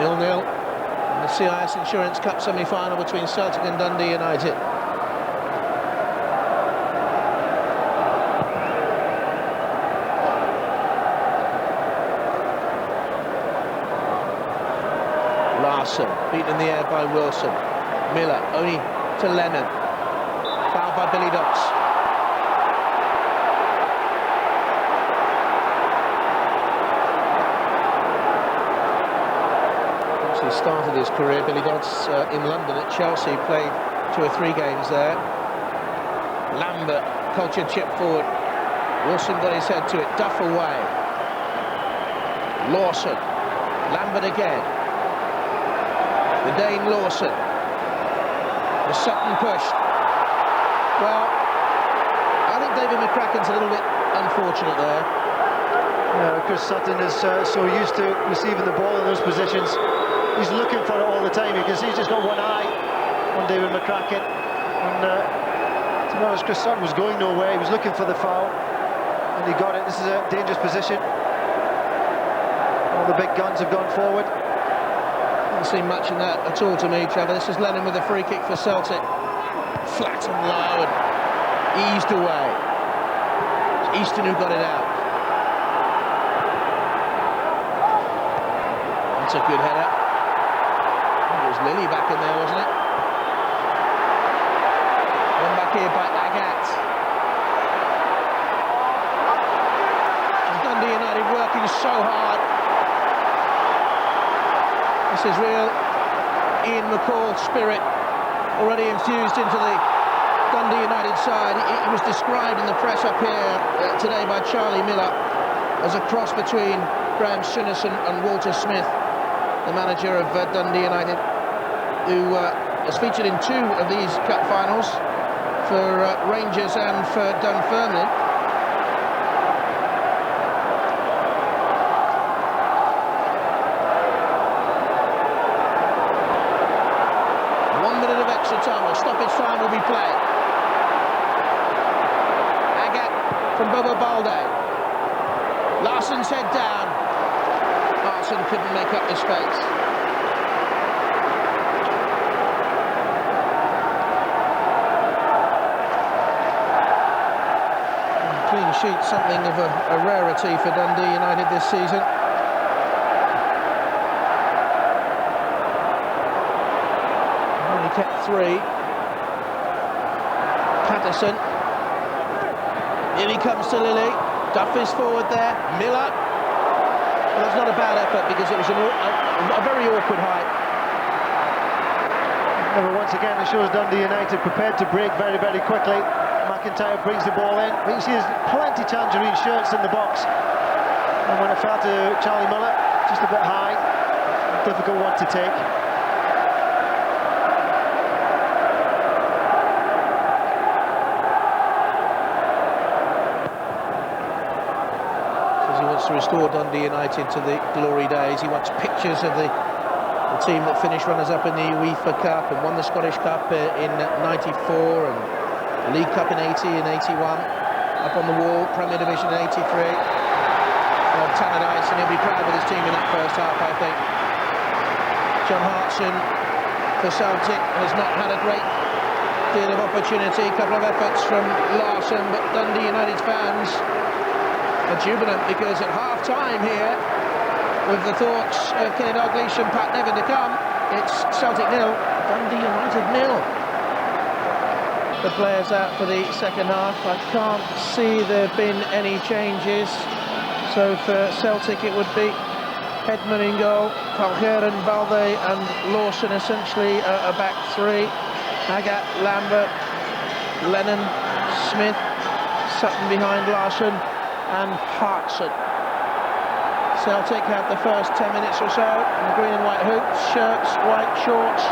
0-0 in the CIS Insurance Cup semi-final between Celtic and Dundee United. Larsson, beaten in the air by Wilson. Miller, only to Lennon. Fouled by Billy Dodds. Actually started his career, Billy Dodds, in London at Chelsea, played 2 or 3 games there. Lambert, cultured chip forward. Wilson got his head to it, Duff away. Laursen, Lambert again. The Dane Laursen. The Sutton pushed. Well, I think David McCraken's a little bit unfortunate there. Yeah, Chris Sutton is so used to receiving the ball in those positions. He's looking for it all the time. You can see he's just got one eye on David McCraken. And to be honest, Chris Sutton was going nowhere. He was looking for the foul, and he got it. This is a dangerous position. All the big guns have gone forward. Didn't see much in that at all to me, Trevor. This is Lennon with a free kick for Celtic. Flat and low and eased away. It's Easton who got it out. That's a good header. It was Lilley back in there, wasn't it? One back here by Agathe. And Dundee United working so hard. This is real Ian McCall spirit already infused into the Dundee United side. He was described in the press up here today by Charlie Miller as a cross between Graham Souness and Walter Smith, the manager of Dundee United, who has featured in 2 of these cup finals for Rangers and for Dunfermline. Stoppage time will be played. Agathe from Balde. Larsson's head down. Hartson couldn't make up the space. Clean sheet, something of a rarity for Dundee United this season. Only kept 3. Paterson. In he comes to Lilley. Duff is forward there. Miller. Well, that's not a bad effort because it was a very awkward height. But once again, it shows Dundee United prepared to break very, very quickly. McIntyre brings the ball in. But you see there's plenty tangerine shirts in the box. And when it fell to Charlie Miller, just a bit high. Difficult one to take. To restore Dundee United to the glory days. He wants pictures of the team that finished runners-up in the UEFA Cup and won the Scottish Cup in '94 and the League Cup in '80 and '81. Up on the wall, Premier Division in '83. Tanner Ice, and he'll be proud with his team in that first half, I think. John Hartson for Celtic has not had a great deal of opportunity. A couple of efforts from Larsson, but Dundee United fans are jubilant because at half-time here, with the thoughts of Kenny Dalglish and Pat Nevin to come, it's Celtic 0, Dundee United 0. The players out for the second half. I can't see there have been any changes. So for Celtic it would be Hedman in goal, Valgaeren, Balde and Laursen essentially a back 3. Agathe, Lambert, Lennon, Smith, Sutton behind Larsson and Hartson. Celtic have the first 10 minutes or so in green and white hoops, shirts, white shorts,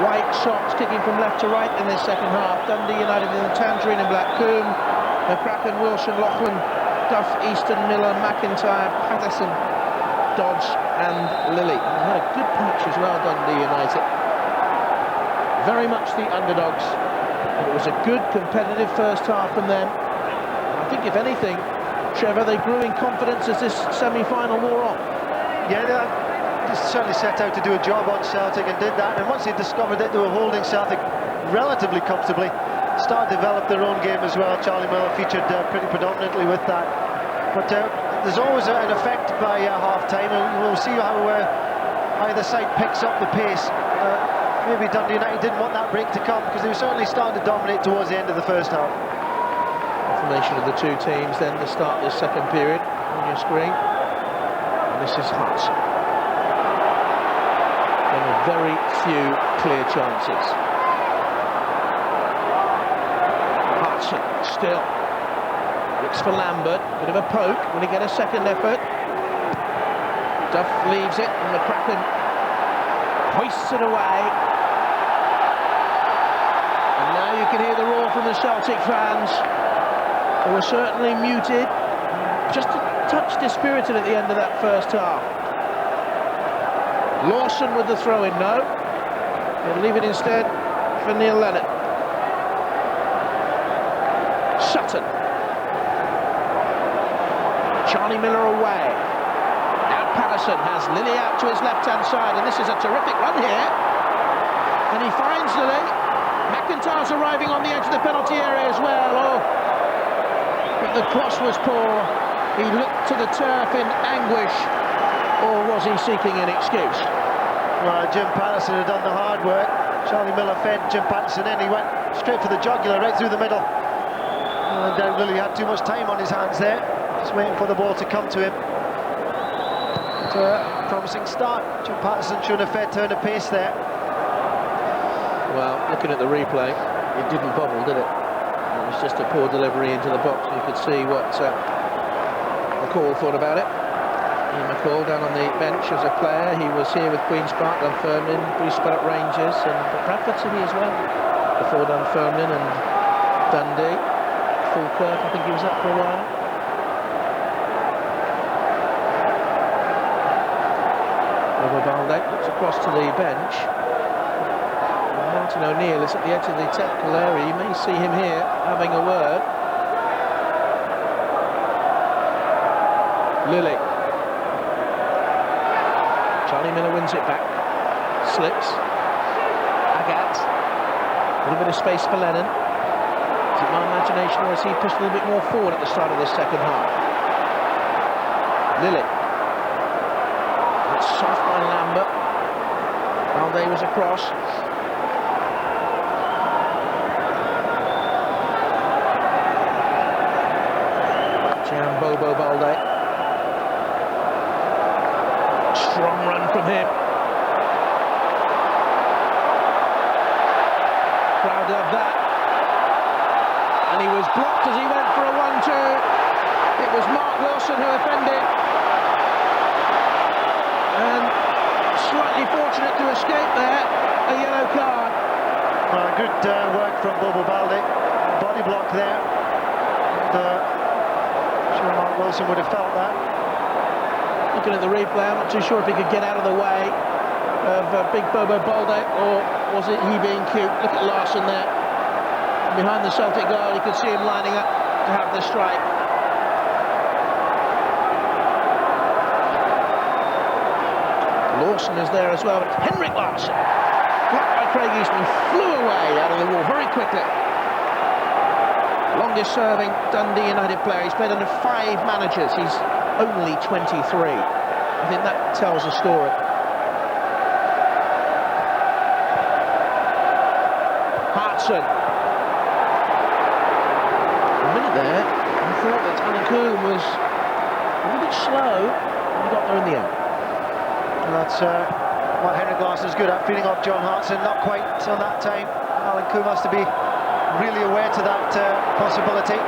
white socks, kicking from left to right in this second half. Dundee United in the tangerine and black Combe, McCraken, Wilson, Lauchlan, Duff, Easton, Miller, McIntyre, Paterson, Dodds and Lilley. They had a good patch as well, Dundee United. Very much the underdogs. But it was a good competitive first half from them. I think if anything, Trevor, they grew in confidence as this semi-final wore on. Yeah, they certainly set out to do a job on Celtic and did that. And once they discovered that they were holding Celtic relatively comfortably, started to develop their own game as well. Charlie Miller featured pretty predominantly with that. But there's always an effect by half-time, and we'll see how either side picks up the pace. Maybe Dundee United didn't want that break to come, because they were certainly starting to dominate towards the end of the first half. Formation of the two teams then to start this second period on your screen. And this is Hartson. And very few clear chances. Hartson still looks for Lambert. Bit of a poke. Will he get a second effort? Duff leaves it, and McCraken hoists it away. And now you can hear the roar from the Celtic fans. They were certainly muted, just a touch dispirited at the end of that first half. Laursen with the throw-in, no. They'll leave it instead for Lennon. Sutton. Charlie Miller away. Now Paterson has Lilley out to his left-hand side, and this is a terrific run here. And he finds Lilley. McIntyre's arriving on the edge of the penalty area as well. Oh. But the cross was poor. He looked to the turf in anguish, or was he seeking an excuse? Well, Jim Paterson had done the hard work. Charlie Miller fed Jim Paterson in. He went straight for the jugular, right through the middle. And Lilley had too much time on his hands there, just waiting for the ball to come to him. But a promising start. Jim Paterson shouldn't have fed turn of pace there. Well, looking at the replay, it didn't bobble, did it? It was just a poor delivery into the box. You could see what McCall thought about it. Ian McCall down on the bench as a player. He was here with Queen's Park, Dunfermline, Bruce Spellett Rangers, and Bradford City as well. Before Dunfermline and Dundee. Falkirk, I think he was up for a while. Balde looks across to the bench. Martin O'Neill is at the edge of the technical area. You may see him here having a word. Lilley. Charlie Miller wins it back. Slips. Agathe. A little bit of space for Lennon. Is it my imagination, or has he pushed a little bit more forward at the start of the second half? Lilley. It's soft by Lambert. Balde was across. Bobo Balde. Strong run from him. Proud of that. And he was blocked as he went for a 1-2. It was Mark Wilson who offended. And slightly fortunate to escape there. A yellow card. Good work from Bobo Balde. Body block there. And, Mark Wilson would have felt that. Looking at the replay, I'm not too sure if he could get out of the way of big Bobo Balde, or was it he being cute? Look at Larsson there. Behind the Celtic goal, you could see him lining up to have the strike. Laursen is there as well, but Henrik Larsson, blocked by Craig Easton, flew away out of the wall very quickly. Longest serving Dundee United player. He's played under 5 managers. He's only 23. I think that tells a story. Hartson. A minute there, I thought that Combe was a little bit slow, and he got there in the end. And that's what Henrik Larsson's good at, feeding off John Hartson. Not quite on that time. Alan Combe has to be really aware to that possibility.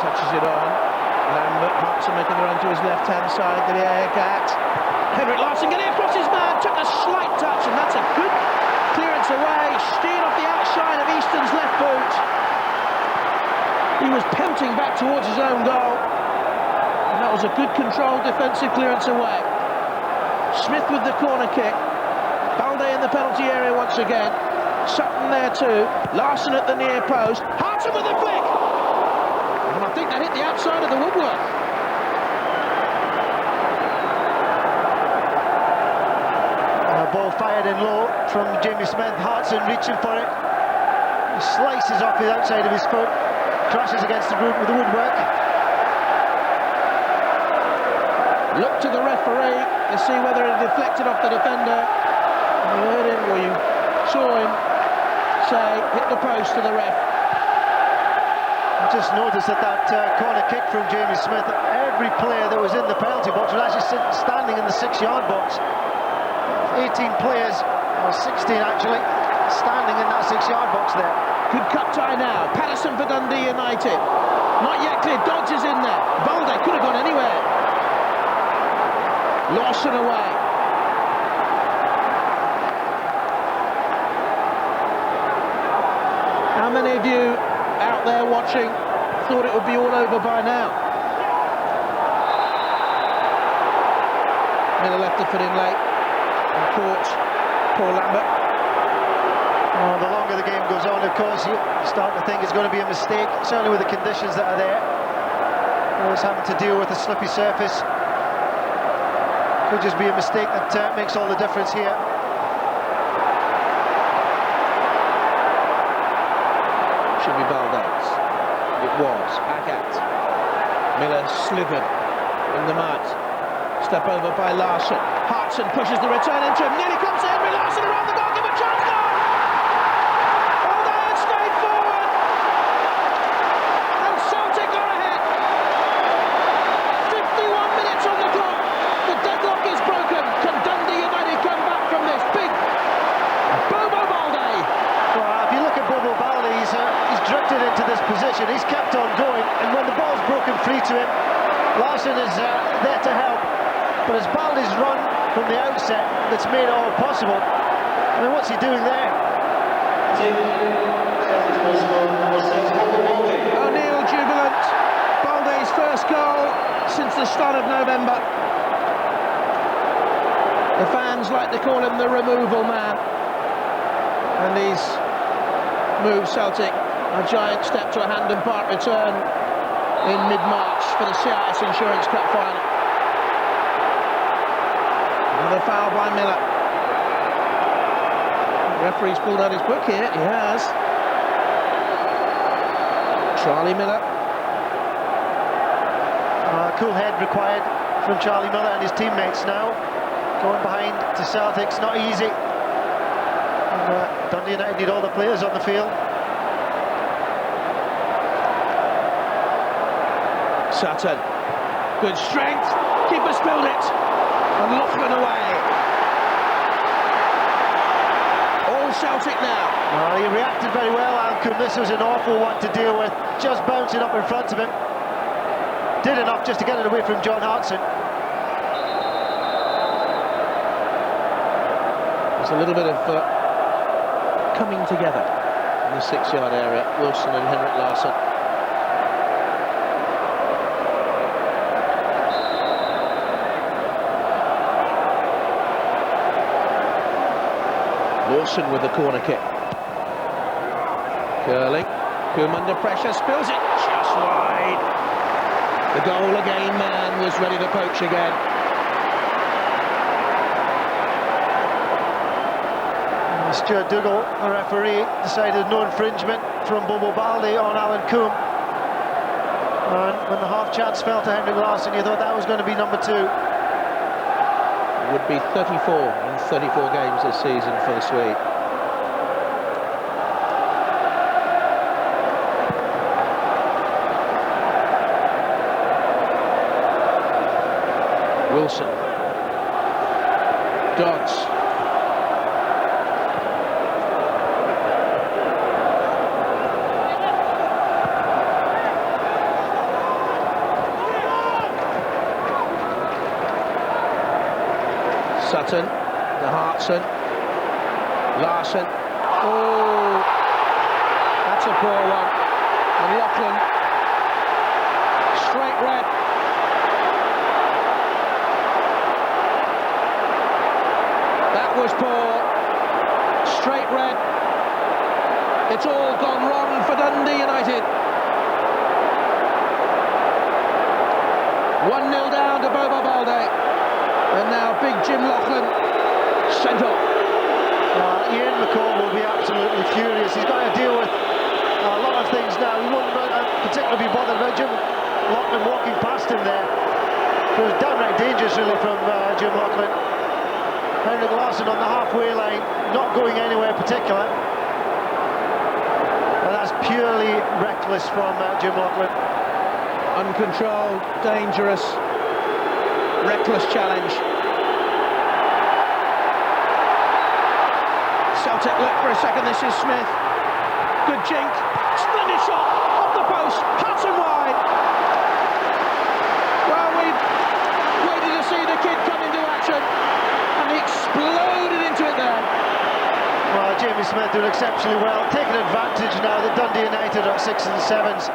Touches it on. Lambert, Hartson making the run to his left-hand side. The Agathe. Henrik Larsson getting across his man, took a slight touch, and that's a good clearance away. Steered off the outside of Easton's left boot. He was pelting back towards his own goal. And that was a good controlled defensive clearance away. Smith with the corner kick. Balde in the penalty area once again. Sutton there too. Larsson at the near post. Hartson with the flick. And I think they hit the outside of the woodwork. And a ball fired in low from Jamie Smith. Hartson reaching for it. He slices off the outside of his foot. Crashes against the woodwork. look to the referee to see whether it deflected off the defender. You heard him, or you saw him say, hit the post to the ref. I just noticed that corner kick from Jamie Smith, every player that was in the penalty box was actually standing in the 6-yard box. 18 players, or 16 actually, standing in that 6-yard box there. Good cut tie now. Paterson for Dundee United. Not yet clear. Dodds is in there. Balde could have gone anywhere. Laursen away. How many of you out there watching thought it would be all over by now? Miller left the foot in late and caught poor Lambert. Well, the longer the game goes on, of course, you start to think it's going to be a mistake, certainly with the conditions that are there. Always having to deal with a slippy surface. Could just be a mistake that makes all the difference here. Should be Balde's. It was. Agathe. Miller slithered in the mud. Step over by Larsson. Hartson pushes the return into him. Nearly comes to Henry Larsson around the goalkeeper. Chance goal! Balde had stayed forward. And Celtic are ahead. 51 minutes on the clock. The deadlock is broken. Can Dundee United come back from this? Big Bobo Balde. Well, if you look at Bobo Balde, he's drifted into this position. He's kept on going, and when the ball's broken free to him, Larsson is there to help. But it's Balde's run from the outset that's made it all possible. I mean, what's he doing there? O'Neill jubilant. Balde's first goal since the start of November. The fans like to call him the removal man. And he's moved Celtic a giant step to a Hampden Park return in mid-March for the CIS Insurance Cup final. Another foul by Miller. The referee's pulled out his book here. He has. Charlie Miller. Cool head required from Charlie Miller and his teammates now. Going behind to Celtic's not easy. And, Dundee United need all the players on the field. Sutton. Good strength. Keeper spilled it. And Lauchlan away. All Celtic now. Well, he reacted very well, Alcum. This was an awful one to deal with. Just bouncing up in front of him. Did enough just to get it away from John Hartson. There's a little bit of coming together in the 6-yard area. Wilson and Henrik Larsson. Laursen with the corner kick. Curling. Combe under pressure, spills it just wide. The goal again man was ready to poach again. Stuart Dougal, the referee, decided no infringement from Bobo Balde on Alan Combe. And when the half chance fell to Henrik Larsson, you thought that was going to be number 2. Would be 34 in 34 games this season for the Swede. Wilson. Dodds. Sutton, the Hartson, Larsson. Oh, that's a poor one. And Lauchlan, straight red. That was poor. Straight red. It's all gone wrong for Dundee United. 1-0 down to Bobo Balde. And now big Jim Lauchlan sent off. Ian McCall will be absolutely furious. He's got to deal with a lot of things now. He won't particularly be bothered about Jim Lauchlan walking past him there. It was downright dangerous, really, from Jim Lauchlan. Henrik Larsson on the halfway line, not going anywhere particular. And that's purely reckless from Jim Lauchlan. Uncontrolled, dangerous, reckless challenge. Celtic look for a second. This is Smith. Good jink. Splendid shot off the post. Hartson wide. Well, we waited to see the kid come into action, and he exploded into it there. Well, Jamie Smith doing exceptionally well, taking advantage now that Dundee United are at 6 and 7s.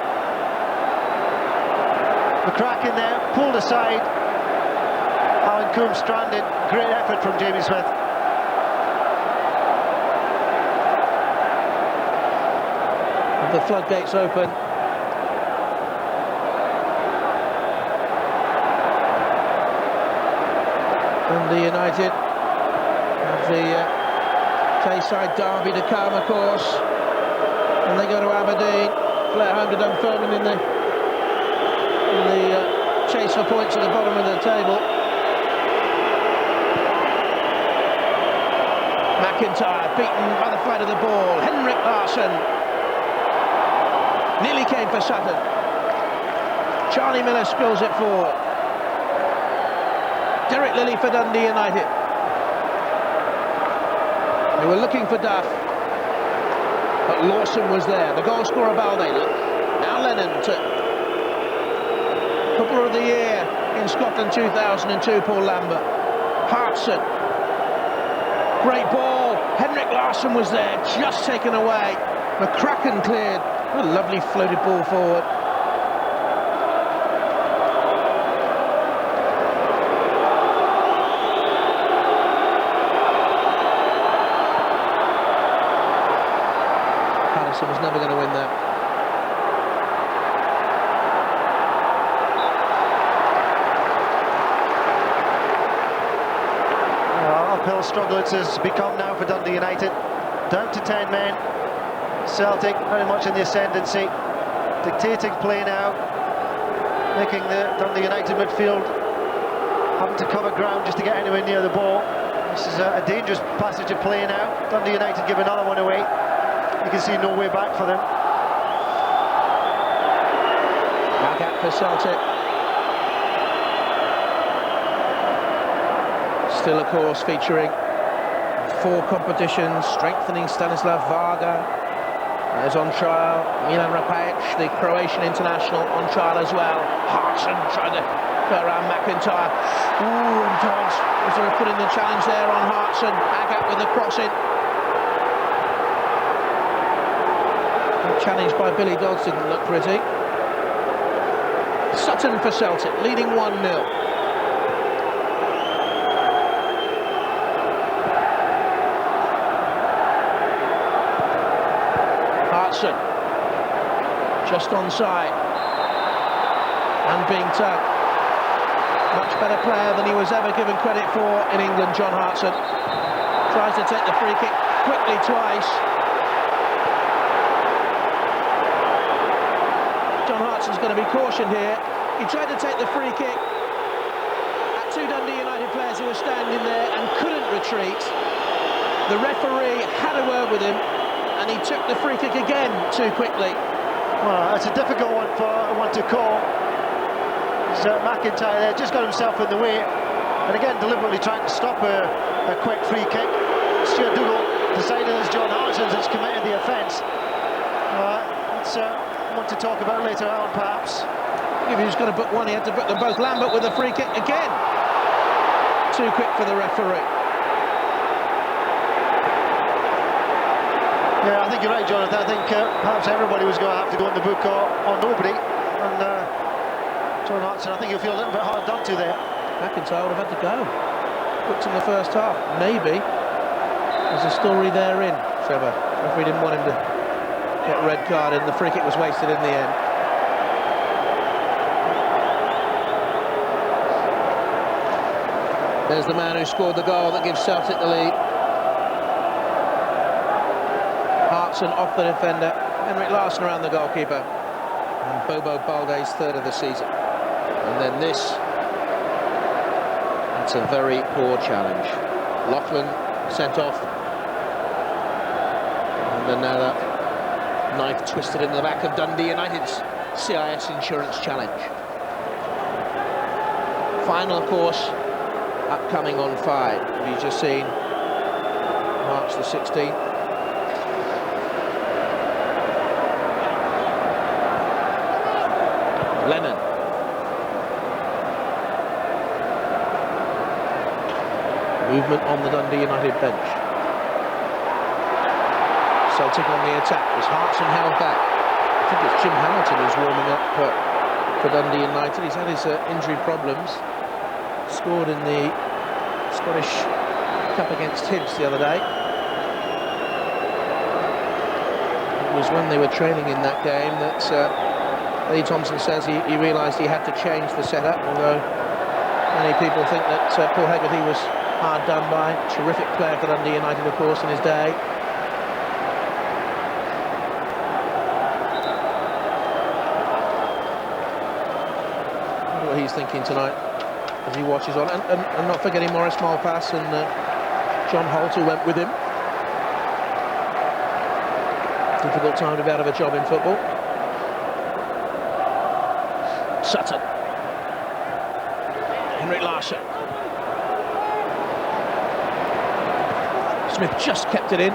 McCraken there, pulled aside. Alan Combe stranded. Great effort from Jamie Smith. The floodgates open. Dundee United have the Tayside derby to come, of course, and they go to Aberdeen, play at home to Dunfermline in the chase for points at the bottom of the table. McIntyre beaten by the flight of the ball. Henrik Larsson nearly came for Sutton. Charlie Miller spills it forward. Derek Lilley for Dundee United. They were looking for Duff, but Laursen was there. The goal scorer Balde. Now Lennon to Cooper of the Year in Scotland 2002, Paul Lambert. Hartson. Great ball. Henrik Larsson was there, just taken away. McCraken cleared. What a lovely floated ball forward. Paterson was never going to win that. Uphill struggle it has become now for Dundee United. Down to 10 men. Celtic very much in the ascendancy, dictating play now, making the Dundee United midfield having to cover ground just to get anywhere near the ball. This is a dangerous passage of play now. Dundee United give another one away. You can see no way back for them. Agathe for Celtic. Still, of course, featuring 4 competitions, strengthening Stanislav Varga. There's on trial Milan Rapajic, the Croatian international, on trial as well. Hartson trying to go around McIntyre. Ooh, and Dodds was there putting the challenge there on Hartson. Agathe with the crossing. Challenged by Billy Dodds, didn't look pretty. Sutton for Celtic, leading 1-0. Just onside and being tugged. Much better player than he was ever given credit for in England, John Hartson. Tries to take the free kick quickly twice. John Hartson's going to be cautioned here. He tried to take the free kick at 2 Dundee United players who were standing there and couldn't retreat. The referee had a word with him, and he took the free kick again too quickly. Well, that's a difficult one for one to call. So McIntyre there just got himself in the way, and again deliberately trying to stop a quick free kick. Stuart Dougal decided it's John Hartson's that's committed the offence. That's one to talk about later on, perhaps. If he was going to book one, he had to book them both. Lambert with a free kick again. Too quick for the referee. Yeah, I think you're right, Jonathan. I think perhaps everybody was going to have to go in the book or nobody. And John Hartson, I think he'll feel a little bit hard done to there. McIntyre would have had to go. Booked in the first half. Maybe. There's a story therein, Trevor. If we didn't want him to get red card, and the free kick was wasted in the end. There's the man who scored the goal that gives Celtic the lead. Hartson off the defender, Henrik Larsson around the goalkeeper, and Bobo Balde's third of the season. And then this That's a very poor challenge. Lauchlan sent off. And another knife twisted into the back of Dundee United's CIS insurance challenge. Final course upcoming on 5. You've just seen March the 16th. Lennon. Movement on the Dundee United bench. Celtic on the attack as Hartson held back. I think it's Jim Hamilton who's warming up for Dundee United. He's had his injury problems. Scored in the Scottish Cup against Hibs the other day. It was when they were training in that game that Thompson says he realised he had to change the setup, although many people think that Paul Hegarty was hard done by. Terrific player for Dundee United, of course, in his day. I wonder what he's thinking tonight as he watches on. And not forgetting Maurice Malpass and John Holt, who went with him. Difficult time to be out of a job in football. Sutton. Henrik Larsson. Smith just kept it in.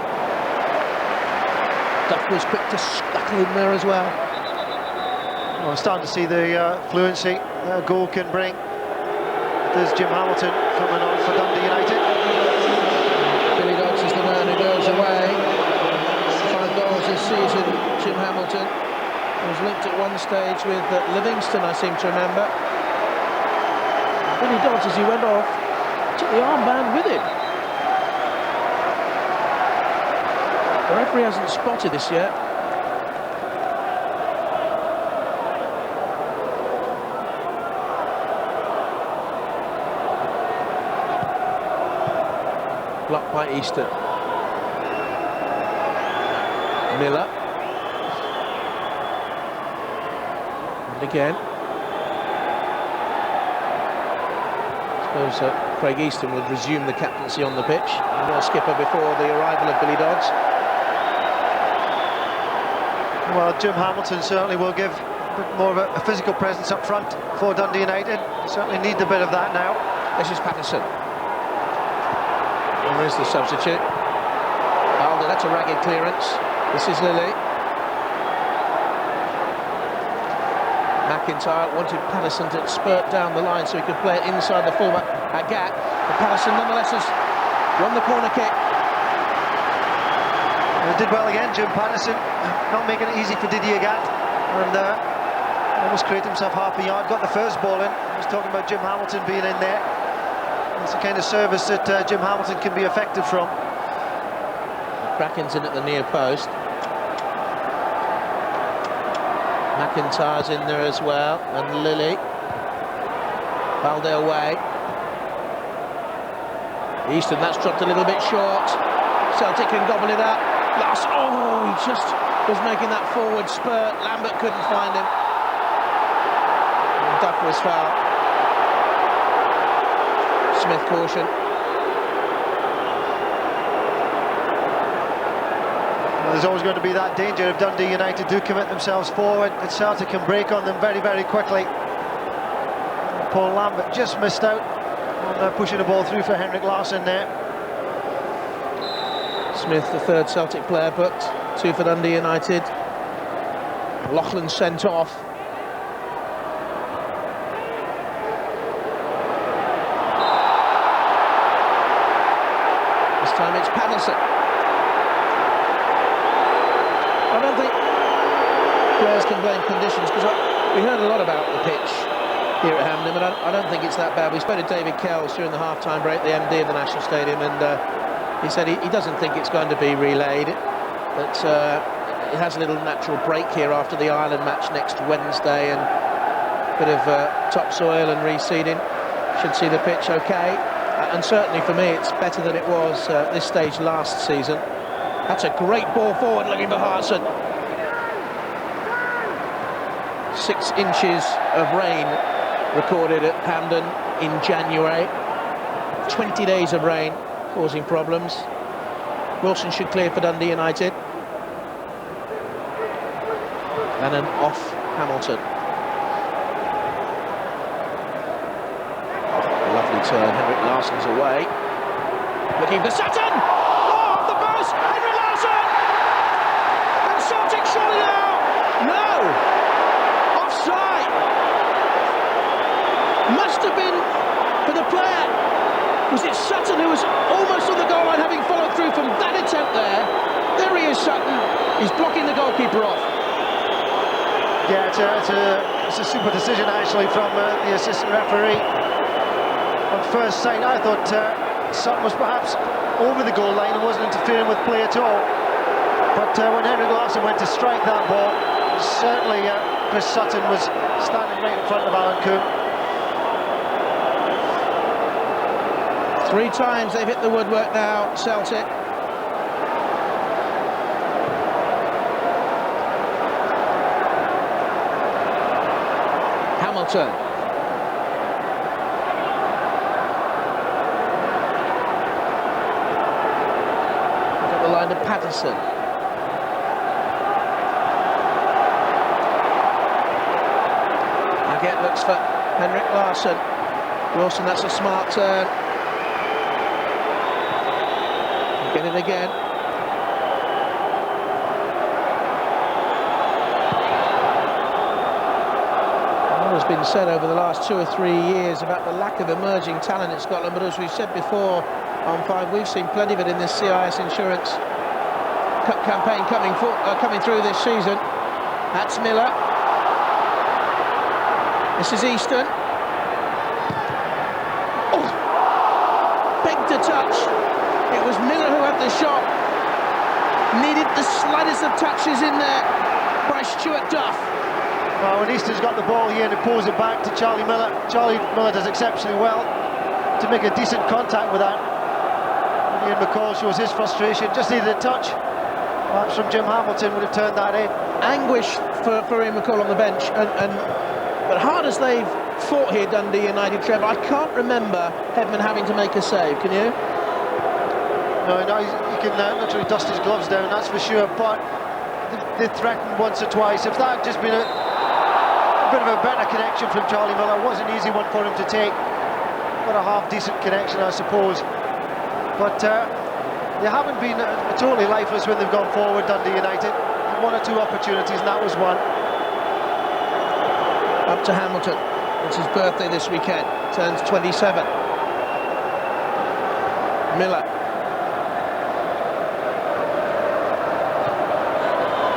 Duff was quick to scuttle in there as well. Well, I'm starting to see the fluency that a goal can bring. There's Jim Hamilton coming on for Dundee United. Billy Dodds is the man who goes away. 5 goals this season, Jim Hamilton. He was linked at one stage with Livingston, I seem to remember. Billy Dodds, as he went off, took the armband with him. The referee hasn't spotted this yet. Blocked by Easton. Miller. Again. I suppose Craig Easton would resume the captaincy on the pitch. Skipper before the arrival of Billy Dodds. Well, Jim Hamilton certainly will give a bit more of a physical presence up front for Dundee United. Certainly need a bit of that now. This is Paterson. And there's the substitute. Balde, that's a ragged clearance. This is Lilley. McIntyre wanted Paterson to spurt down the line so he could play it inside the fullback Agathe, but Paterson nonetheless has won the corner kick. And did well again, Jim Paterson, not making it easy for Didier Agathe, and almost created himself half a yard. Got the first ball in. I was talking about Jim Hamilton being in there. It's the kind of service that Jim Hamilton can be effective from. McCraken's in at the near post. McIntyre's in there as well, and Lilley. Balde away. Easton, that's dropped a little bit short. Celtic can gobble it up. Larsson, oh, he just was making that forward spurt. Lambert couldn't find him. And Duff was fouled. Smith caution. There's always going to be that danger if Dundee United do commit themselves forward, that Celtic can break on them very, very quickly. Paul Lambert just missed out on pushing the ball through for Henrik Larsson there. Smith, the third Celtic player booked, 2 for Dundee United. Lauchlan sent off. This time it's Paterson. I don't think players can blame conditions, because we heard a lot about the pitch here at Hampden, but I don't think it's that bad. We spoke to David Kells during the half-time break, the MD of the National Stadium, and he said he doesn't think it's going to be relayed, but it has a little natural break here after the Ireland match next Wednesday, and a bit of topsoil and reseeding should see the pitch okay. And certainly for me, it's better than it was this stage last season. That's a great ball forward, looking for Hartson. 6 inches of rain recorded at Hampden in January. 20 days of rain causing problems. Wilson should clear for Dundee United. Lennon off Hamilton. Lovely turn, Henrik Larsson's away. Looking for Sutton! Oh, off the post! Henrik Larsson! And Celtic surely now! No! Offside! Must have been for the player. Was it Sutton who was almost on the goal line, having followed through from that attempt there? There he is, Sutton. He's blocking the goalkeeper off. Yeah, it's a super decision actually from the assistant referee. On first sight, I thought Sutton was perhaps over the goal line and wasn't interfering with play at all. But when Henrik Larsson went to strike that ball, certainly Chris Sutton was standing right in front of Alan Combe. 3 times they've hit the woodwork now, Celtic. Hamilton. Got the line to Paterson. Agathe looks for Henrik Larsson. Wilson, that's a smart turn. Get it again. What has been said over the last 2 or 3 years about the lack of emerging talent in Scotland, but as we've said before on 5, we've seen plenty of it in this CIS Insurance Cup campaign coming through this season. That's Miller. This is Easton. Oh, begged to touch. It was Miller who had the shot. Needed the slightest of touches in there by Stuart Duff. Well, when Easton's got the ball here and pulls it back to Charlie Miller, Charlie Miller does exceptionally well to make a decent contact with that. Ian McCall shows his frustration, just needed a touch. Perhaps from Jim Hamilton would have turned that in. Anguish for Ian McCall on the bench, but hard as they've fought here, Dundee United, Trevor, I can't remember Hedman having to make a save, can you? No, he can literally dust his gloves down, that's for sure, but they threatened once or twice. If that had just been a bit of a better connection from Charlie Miller, it was an easy one for him to take. Got a half-decent connection, I suppose. But they haven't been totally lifeless when they've gone forward, Dundee United. 1 or 2 opportunities, and that was one. Up to Hamilton. It's his birthday this weekend. Turns 27. Miller.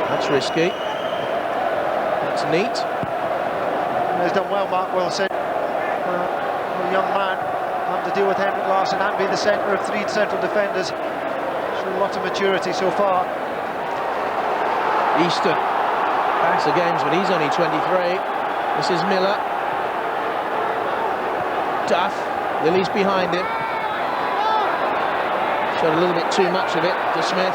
That's risky. That's neat. He's done well, Mark Wilson. A young man, having to deal with Henrik Larsson and be the centre of 3 central defenders. Shown a lot of maturity so far. Easton backs the games, but he's only 23. This is Miller. Duff. Lilley's behind him. Showed a little bit too much of it to Smith.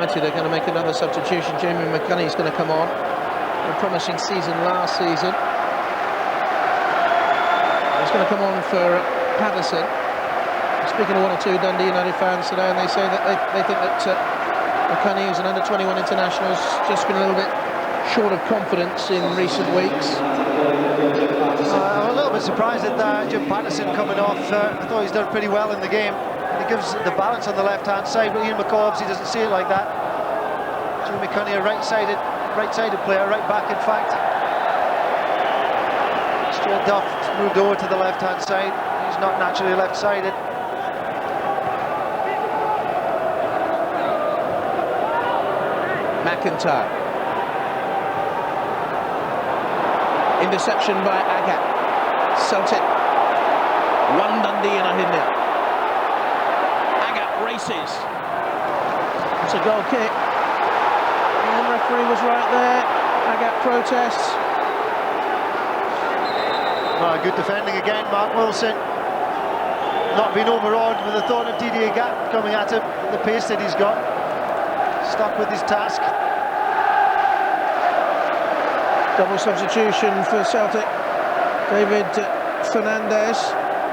They're going to make another substitution. Jamie McCunnie is going to come on. A promising season last season. He's going to come on for Paterson. Speaking to 1 or 2 Dundee United fans today, and they say that they think that McCunnie, who's an under-21 international, has just been a little bit short of confidence in recent weeks. I'm a little bit surprised at Jim Paterson coming off. I thought he's done pretty well in the game. He gives the balance on the left-hand side, but Ian McCall obviously doesn't see it like that. Jim McCunnie, a right-sided player, right back in fact. Stuart Duff moved over to the left-hand side. He's not naturally left-sided. McIntyre. Interception by Agathe. Celtic 1, Dundee United 0. Agathe races. It's a goal kick. And the referee was right there. Agathe protests. Good defending again, Mark Wilson. Not been overawed with the thought of Didier Agathe coming at him, the pace that he's got. Stuck with his task. Double substitution for Celtic. David Fernandez,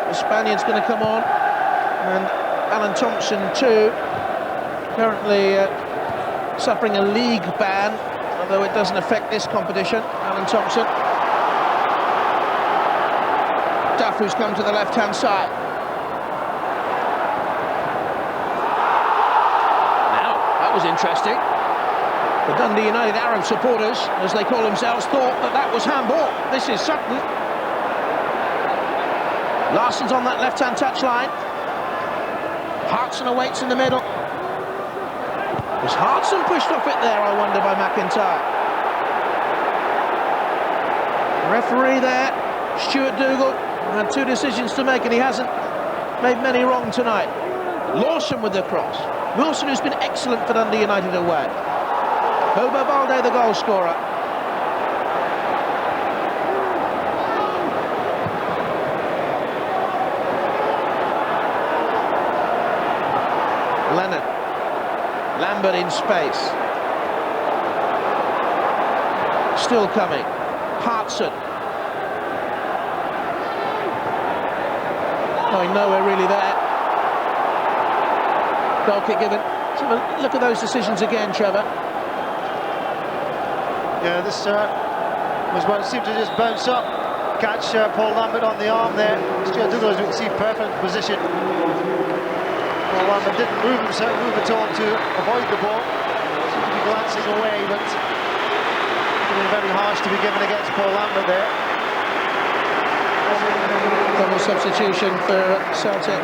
the Spaniard's going to come on, and Alan Thompson too. Currently suffering a league ban, although it doesn't affect this competition. Alan Thompson. Duff, who's come to the left-hand side. Now, that was interesting. The Dundee United Arab supporters, as they call themselves, thought that was handball. This is Sutton. Larsson's on that left-hand touchline. Hartson awaits in the middle. Was Hartson pushed off it there, I wonder, by McIntyre? Referee there, Stuart Dougal, had two decisions to make, and he hasn't made many wrong tonight. Laursen with the cross. Wilson, who's been excellent for Dundee United away. Balde, the goal scorer. Lennon. Lambert in space. Still coming. Hartson. Going nowhere really there. Goal kick given. So look at those decisions again, Trevor. Yeah, this was what seemed to just bounce up. Catch Paul Lambert on the arm there. Stuart Dougal, as we can see, perfect position. Paul Lambert didn't move himself, at all to avoid the ball. Seemed to be glancing away, but being very harsh to be given against Paul Lambert there. Double substitution for Celtic.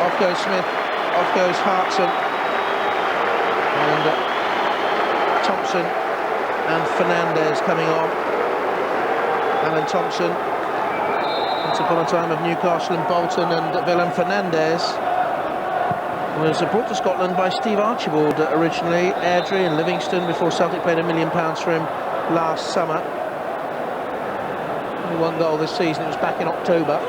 Off goes Smith, off goes Hartson. And Thompson and Fernandez coming on. Alan Thompson, once upon a time of Newcastle and Bolton, and Willem Fernandez was brought to Scotland by Steve Archibald originally, Airdrie and Livingston, before Celtic paid £1 million for him last summer. Only one goal this season, it was back in October.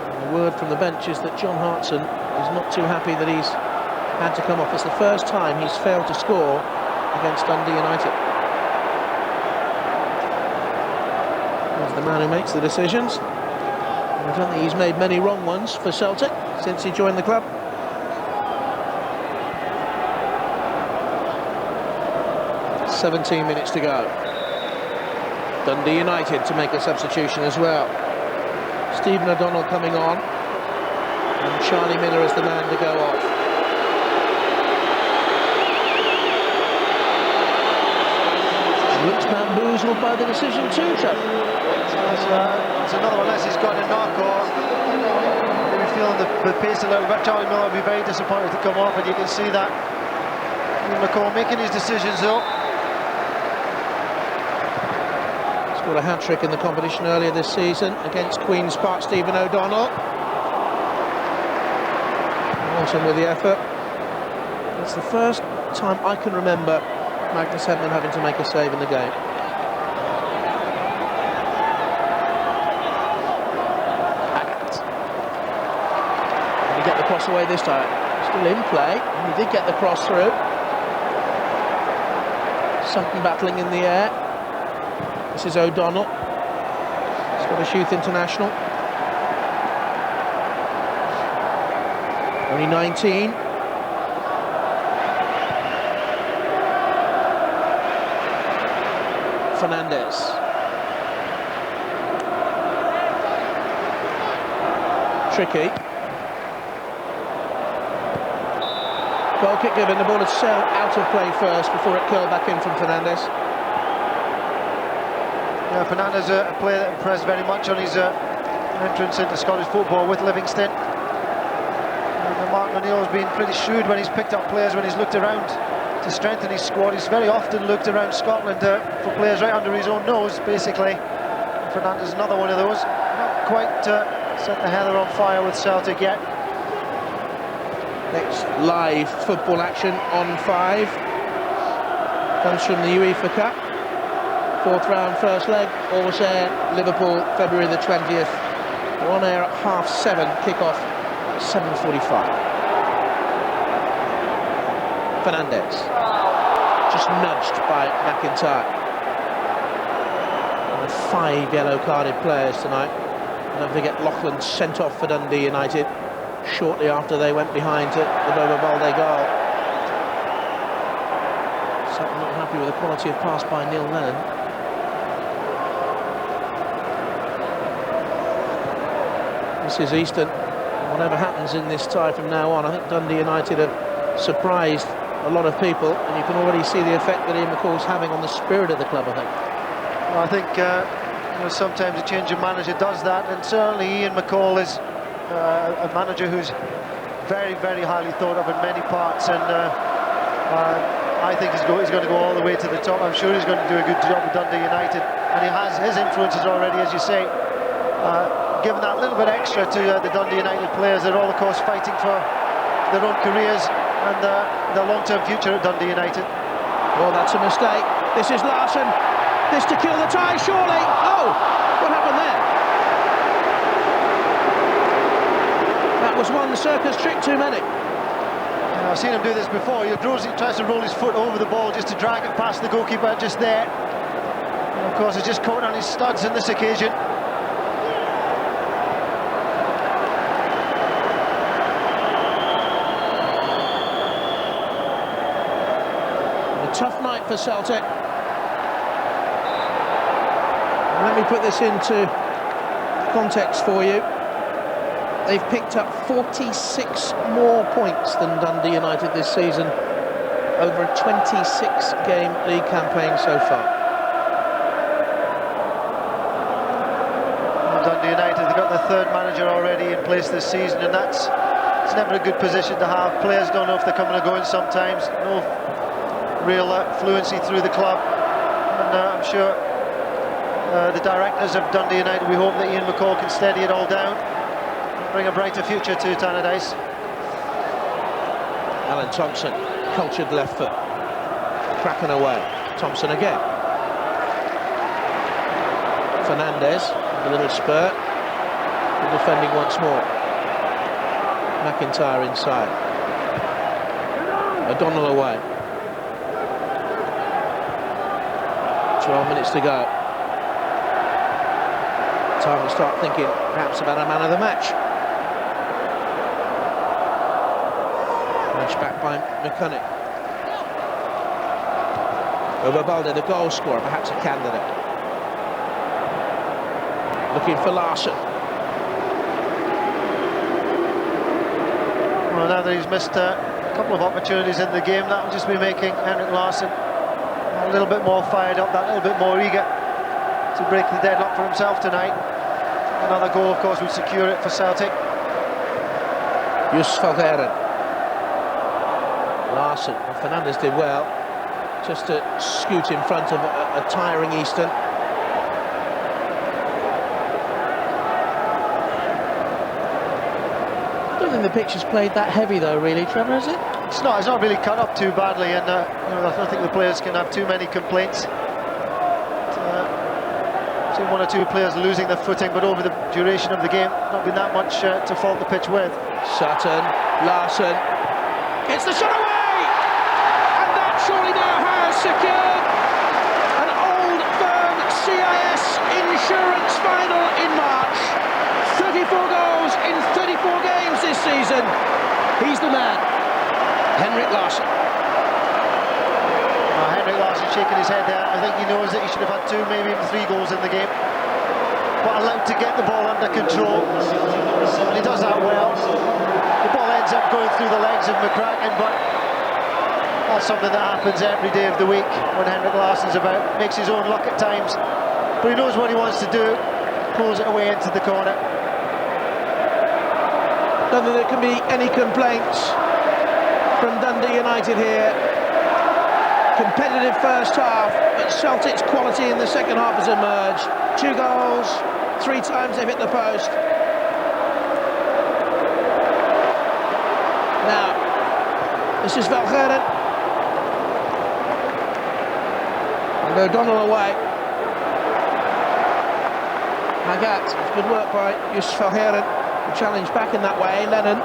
And the word from the bench is that John Hartson is not too happy that he's had to come off. It's the first time he's failed to score against Dundee United. He's the man who makes the decisions. And I don't think he's made many wrong ones for Celtic since he joined the club. "17 minutes to go. Dundee United to make a substitution as well. Stephen O'Donnell coming on, and Charlie Miller is the man to go off. Looks bamboozled by the decision too, Trevor. It's another one unless he's got a knock or maybe feeling the pace a little bit. Charlie Miller will be very disappointed to come off, and you can see that. McCall making his decisions though. Scored a hat-trick in the competition earlier this season against Queen's Park. Stephen O'Donnell. Laursen with the effort. It's the first time I can remember Magnus Hedman having to make a save in the game. Agathe. Did he get the cross away this time? Still in play, and he did get the cross through. Sutton battling in the air. This is O'Donnell, Scottish Youth International. Only 19. Fernandez. Tricky. Goal kick given, the ball had sailed out of play first before it curled back in from Fernandez. Yeah, Fernandez, a player that impressed very much on his entrance into Scottish football with Livingston. And Mark O'Neill's been pretty shrewd when he's picked up players, when he's looked around to strengthen his squad. He's very often looked around Scotland for players right under his own nose, basically. Fernandez is another one of those. Not quite set the heather on fire with Celtic yet. Next live football action on 5. Comes from the UEFA Cup. 4th round, first leg. Always air, Liverpool, February the 20th. On air at 7:30, kick-off at 7:45. Fernandez, just nudged by McIntyre. And 5 yellow-carded players tonight. And don't forget, Lauchlan sent off for Dundee United shortly after they went behind to the Balde goal. Sutton not happy with the quality of pass by Lennon. This is Easton. Whatever happens in this tie from now on, I think Dundee United have surprised a lot of people, and you can already see the effect that Ian McCall's having on the spirit of the club, I think. Well, I think sometimes a change of manager does that, and certainly Ian McCall is a manager who's very, very highly thought of in many parts, and I think he's going to go all the way to the top. I'm sure he's going to do a good job with Dundee United, and he has his influences already, as you say, given that little bit extra to the Dundee United players. They're all, of course, fighting for their own careers and their long-term future at Dundee United. Oh, that's a mistake. This is Larsson. This to kill the tie, surely. Oh, what happened there? That was one circus trick too many. I've seen him do this before. He tries to roll his foot over the ball just to drag it past the goalkeeper just there. And of course, he's just caught on his studs on this occasion. Tough night for Celtic. Let me put this into context for you. They've picked up 46 more points than Dundee United this season over a 26-game league campaign so far. Well, Dundee United, they've got their 3rd manager already in place this season, and it's never a good position to have. Players don't know if they're coming or going sometimes. No real fluency through the club, and I'm sure the directors of Dundee United, we hope that Ian McCall can steady it all down and bring a brighter future to Fernandez. Alan Thompson, cultured left foot, cracking away. Thompson again. Fernandez, a little spurt, and defending once more. McIntyre inside. O'Donnell away. 12 minutes to go. Time to start thinking perhaps about a man of the match. Match back by McCunnie. Over Balde, the goal scorer, perhaps a candidate. Looking for Larsson. Well, now that he's missed a couple of opportunities in the game, that will just be making Henrik Larsson a little bit more fired up, that little bit more eager to break the deadlock for himself tonight. Another goal, of course, would secure it for Celtic. Valgaeren. Larsson. Well, Fernandez did well just to scoot in front of a tiring Easton. I don't think the pitch is played that heavy though, really, Trevor, is it? It's not really cut up too badly, and I don't think the players can have too many complaints. Seen 1 or 2 players losing their footing, but over the duration of the game, not been that much to fault the pitch with. Sutton, Larsson, gets the shot away! And that surely now has secured an old firm CIS insurance final in March. 34 goals in 34 games this season. He's the man. Henrik Larsson. Henrik Larsson shaking his head there. I think he knows that he should have had 2, maybe even 3 goals in the game, but allowed to get the ball under control, and he does that well. The ball ends up going through the legs of McCraken, but that's something that happens every day of the week when Henrik Larsson's about. Makes his own luck at times, but he knows what he wants to do. Pulls it away into the corner. Don't think there can be any complaints from Dundee United here. Competitive first half, but Celtic's quality in the second half has emerged. 2 goals, 3 times they've hit the post. Now, this is Valgaeren. And O'Donnell away. Agathe, good work by Valgaeren. The challenge back in that way. Lennon.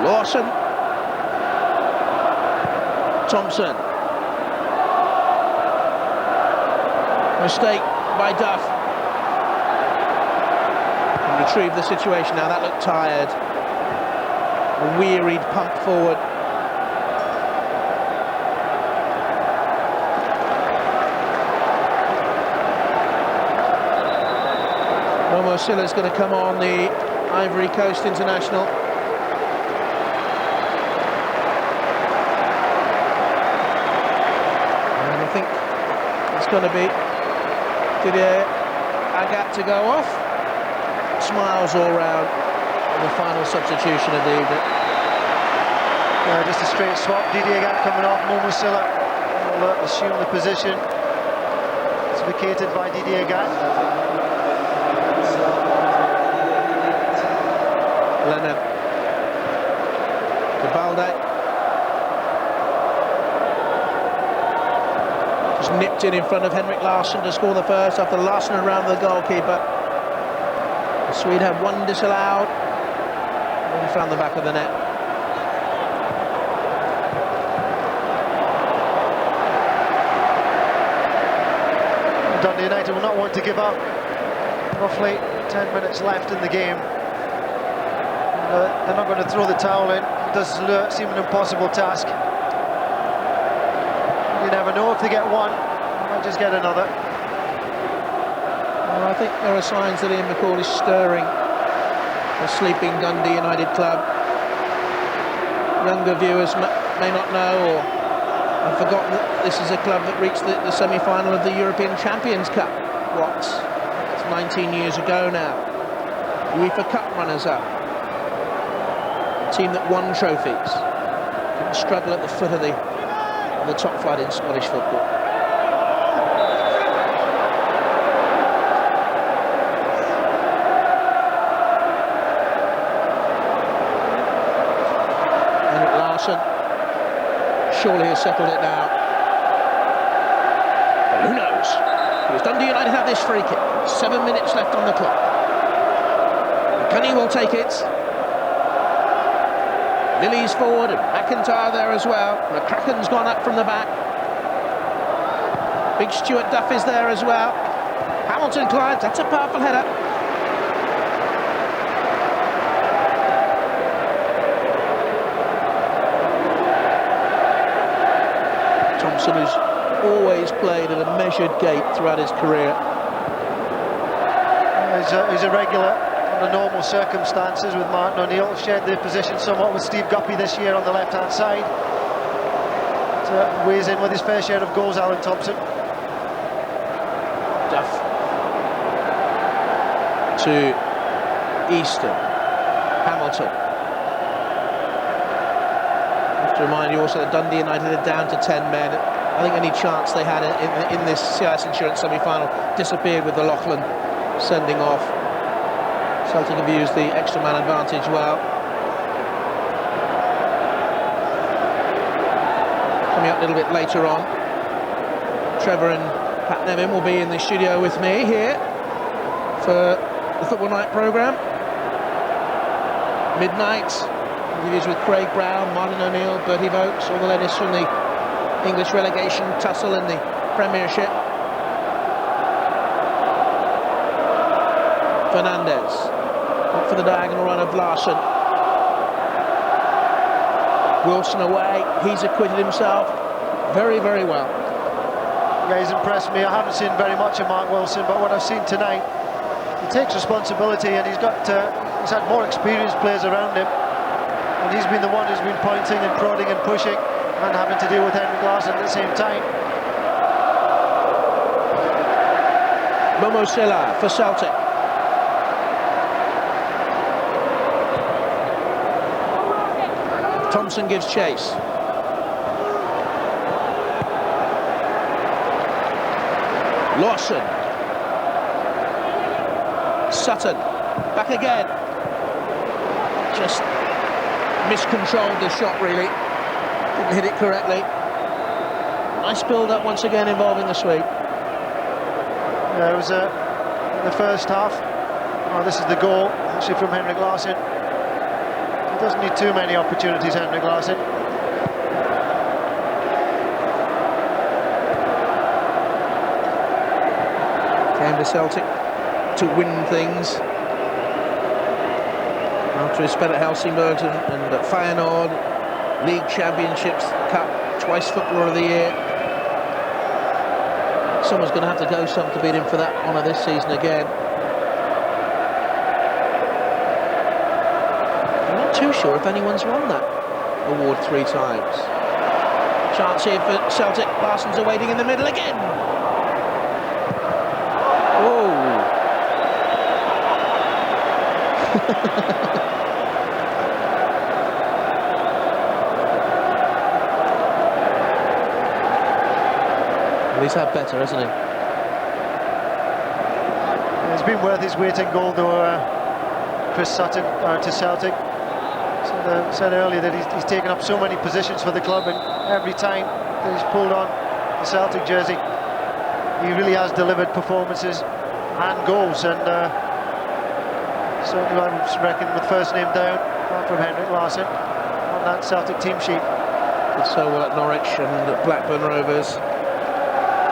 Laursen. Thompson. Mistake by Duff. And retrieve the situation now. That looked tired. A wearied pump forward. Sylla's going to come on, the Ivory Coast international. And I think it's going to be Agathe to go off. Smiles all round on the final substitution of the evening. Yeah, just a straight swap. Didier Agathe coming off. Sylla will assume the position. It's vacated by Didier Agathe. Lennon to Balde. Just nipped in front of Henrik Larsson to score the first after Larsson around the goalkeeper. The Swede had one disallowed and found the back of the net. Dundee United will not want to give up. Roughly 10 minutes left in the game. They're not going to throw the towel in. It does seem an impossible task. You never know, if they get one, they might just get another. Well, I think there are signs that Ian McCall is stirring a sleeping Dundee United club. Younger viewers may not know or have forgotten that this is a club that reached the semi-final of the European Champions Cup. It's 19 years ago now. UEFA Cup runners-up. Team that won trophies, didn't struggle at the foot of the top flight in Scottish football. Henrik Larsson surely has settled it now. But who knows? Because Dundee United have this free kick. 7 minutes left on the clock. McCunnie will take it. Lilley's forward and McIntyre there as well. McCraken's gone up from the back. Big Stuart Duff is there as well. Hamilton climbs, that's a powerful header. Thompson, who's always played at a measured gait throughout his career. He's a regular under normal circumstances with Martin O'Neill. Shared the position somewhat with Steve Guppy this year on the left-hand side. Weighs in with his fair share of goals, Alan Thompson. Duff to Easton. Hamilton. I have to remind you also that Dundee United are down to 10 men. I think any chance they had in this CIS Insurance semi-final disappeared with the Lauchlan sending off. Celtic have used the extra man advantage well. Coming up a little bit later on, Trevor and Pat Nevin will be in the studio with me here for the Football Night programme. Midnight, interviews with Craig Brown, Martin O'Neill, Bertie Vokes, all the latest from the English relegation tussle in the Premiership. Fernandez, up for the diagonal run of Larsson. Wilson away, he's acquitted himself very, very well. Yeah, he's impressed me. I haven't seen very much of Mark Wilson, but what I've seen tonight, he takes responsibility, and he's had more experienced players around him, and he's been the one who's been pointing and prodding and pushing and having to deal with Henrik Larsson at the same time. Sylla for Celtic. Thompson gives chase. Laursen. Sutton. Back again. Just miscontrolled the shot, really. Didn't hit it correctly. Nice build-up once again involving the sweep. Yeah, it was in the first half. Oh, this is the goal, actually, from Henrik Larsson. He doesn't need too many opportunities, Henrik Larsson. Came to Celtic to win things. After his spell at Helsingborg and at Feyenoord, League Championships, Cup, twice Footballer of the Year. Someone's going to have to go some to beat him for that honour this season again. I'm not too sure if anyone's won that award 3 times. Chance here for Celtic. Larsson's awaiting in the middle again. Oh. He's had better, hasn't he? It's been worth his weight in gold, though, Chris Sutton to Celtic. Said earlier that he's taken up so many positions for the club, and every time that he's pulled on the Celtic jersey, he really has delivered performances and goals. And certainly, I reckon, with first name down, apart from Henrik Larsson, on that Celtic team sheet. Did so well at Norwich and at Blackburn Rovers.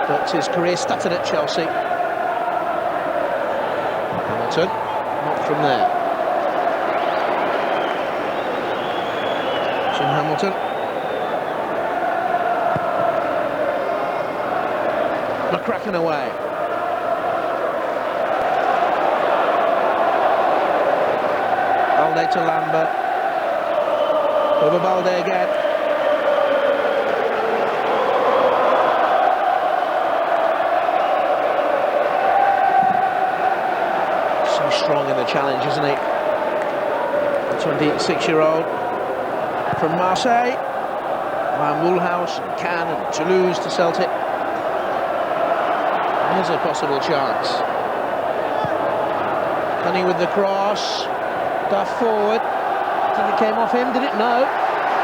But his career started at Chelsea. Hamilton, not from there. Jim Hamilton. McCraken away. Balde to Lambert. Over Balde again. Strong in the challenge, isn't he? 26-year-old from Marseille, Van Woolhouse, Cannes and Toulouse to Celtic. Here's a possible chance. McCunnie with the cross. Duff forward. Did it came off him? Did it? No.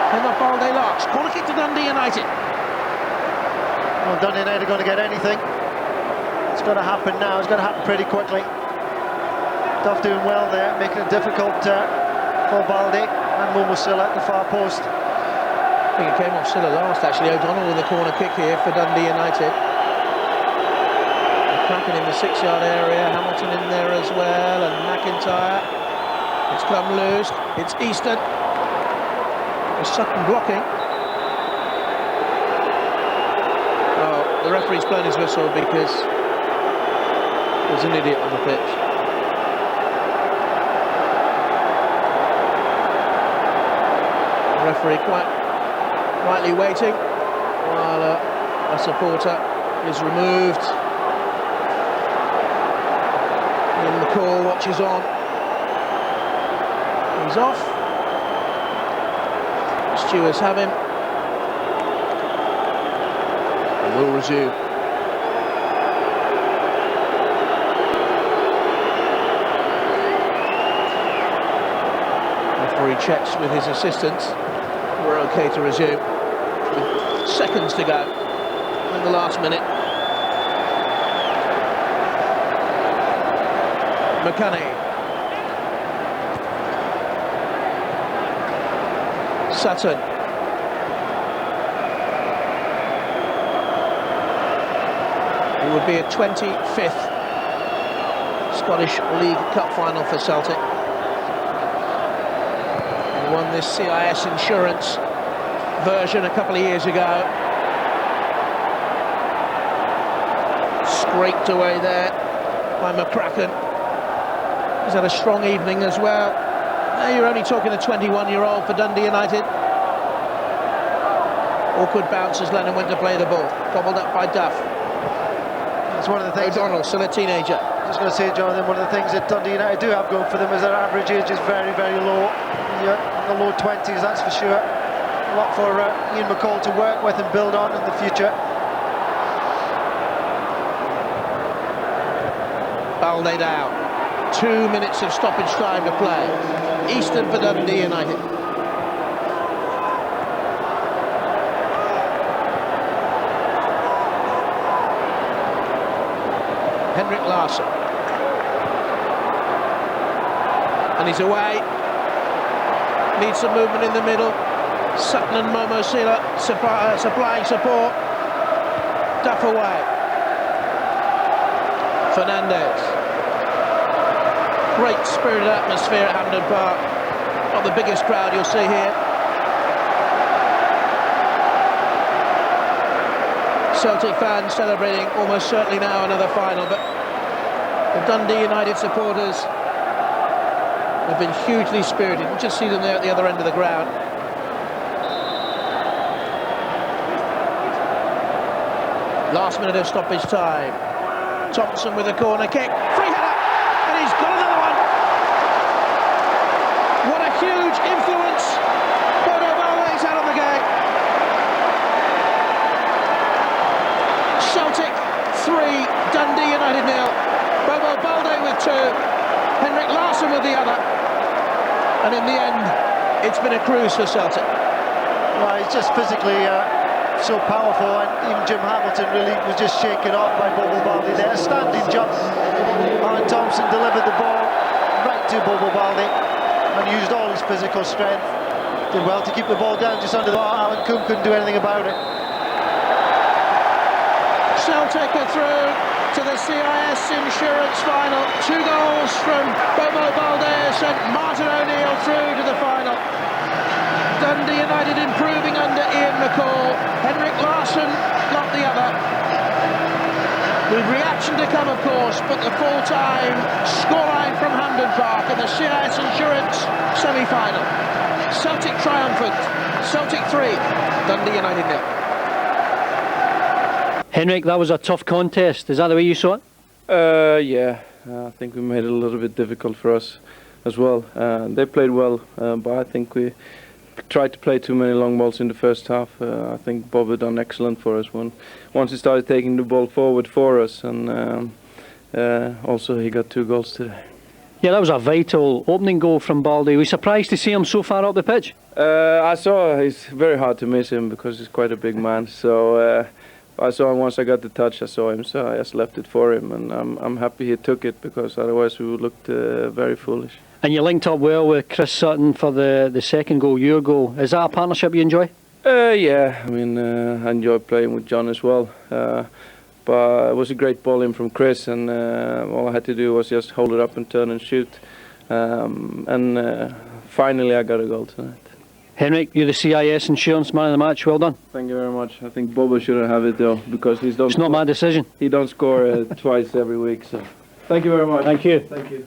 Came off Balde Larks. Corner kick to Dundee United. Well, Dundee United are going to get anything. It's going to happen now. It's going to happen pretty quickly. Duff doing well there, making it difficult for Balde and Sylla at the far post. I think it came off Sylla last, actually. O'Donnell with a corner kick here for Dundee United. McCraken in the 6-yard area, Hamilton in there as well, and McIntyre. It's come loose, it's Easton. There's Sutton blocking. Oh, the referee's blown his whistle because there's an idiot on the pitch. Referee quite quietly waiting while a supporter is removed. Ian McCall watches on. He's off. Stewards have him. And will resume. Referee checks with his assistants. We're okay to resume with seconds to go in the last minute. McCunnie. Sutton. It would be a 25th Scottish League Cup final for Celtic. Won this CIS insurance version a couple of years ago. Scraped away there by McCraken. He's had a strong evening as well. Now you're only talking a 21-year-old for Dundee United. Awkward bounce as Lennon went to play the ball. Gobbled up by Duff. That's one of the things. O'Donnell, still a teenager. I was going to say, Jonathan, one of the things that Dundee United do have going for them is their average age is very, very low. In the low 20s, that's for sure. A lot for Ian McCall to work with and build on in the future. Balde down. 2 minutes of stoppage time to play. Easton for Dundee United. Henrik Larsson. And he's away. Needs some movement in the middle. Sutton and Momo Sylla supplying support. Duff away. Fernandez. Great spirited atmosphere at Hampden Park. Not the biggest crowd you'll see here. Celtic fans celebrating almost certainly now another final, but the Dundee United supporters have been hugely spirited. You just see them there at the other end of the ground. Last minute of stoppage time. Thompson with a corner kick, free header, and he's got another one. What a huge influence Balde's had on the game. Celtic 3, Dundee United 0. Balde with 2, Henrik Larsson with the other, and in the end it's been a cruise for Celtic. Well, he's just physically so powerful, and even Jim Hamilton really was just shaken off by Balde there. A standing jump, and Thompson delivered the ball right to Balde and used all his physical strength. Did well to keep the ball down just under the bar. Alan Combe couldn't do anything about it. Celtic are through to the CIS Insurance final. 2 goals from Balde sent Martin O'Neill through to the final. Dundee United improving under Ian McCall. Henrik Larsson got the other. With reaction to come, of course, but the full-time scoreline from Hampden Park in the CIS Insurance semi-final. Celtic triumphant. Celtic 3, Dundee United 0. Henrik, that was a tough contest. Is that the way you saw it? Yeah, I think we made it a little bit difficult for us as well. They played well, but I think we tried to play too many long balls in the first half. I think Bob had done excellent for us once he started taking the ball forward for us, and also he got 2 goals today. Yeah, that was a vital opening goal from Balde. Were you surprised to see him so far up the pitch? I saw it's very hard to miss him because he's quite a big man. So I saw him once I got the touch. I saw him, so I just left it for him, and I'm happy he took it, because otherwise we would look very foolish. And you linked up well with Chris Sutton for the second goal, your goal. Is that a partnership you enjoy? Yeah, I mean, I enjoy playing with John as well. But it was a great ball in from Chris, and all I had to do was just hold it up and turn and shoot. And finally I got a goal tonight. Henrik, you're the CIS Insurance Man of the match. Well done. Thank you very much. I think Boba shouldn't have it though, because it's not my decision. He don't score twice every week. So thank you very much. Thank you. Thank you.